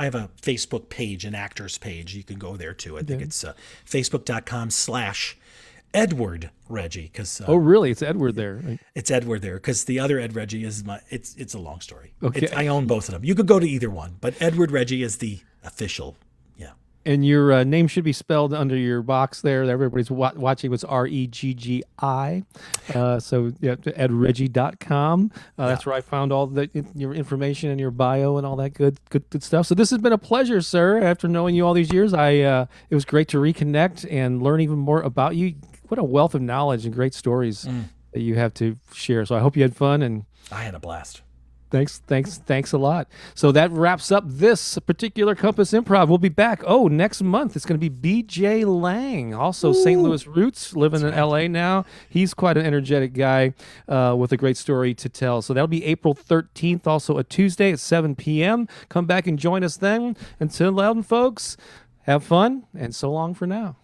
[SPEAKER 2] have a Facebook page, an actors page. You can go there too. I think it's facebook.com/Edward Reggi, because
[SPEAKER 1] Oh, really? It's Edward there. Right?
[SPEAKER 2] it's Edward there, because the other Ed Reggi is it's a long story.
[SPEAKER 1] Okay.
[SPEAKER 2] I own both of them. You could go to either one, but Edward Reggi is the official. Yeah.
[SPEAKER 1] And your name should be spelled under your box there. Everybody's watching was Reggi. So yeah, edreggi.com. That's where I found all your information and your bio and all that good stuff. So this has been a pleasure, sir. After knowing you all these years, it was great to reconnect and learn even more about you. What a wealth of knowledge and great stories that you have to share. So I hope you had fun, and
[SPEAKER 2] I had a blast.
[SPEAKER 1] Thanks a lot. So that wraps up this particular Compass Improv. We'll be back. Next month it's going to be BJ Lang, also St. Louis roots, living in LA now. He's quite an energetic guy with a great story to tell. So that'll be April 13th, also a Tuesday at 7 p.m. Come back and join us then. Until then, folks, have fun, and so long for now.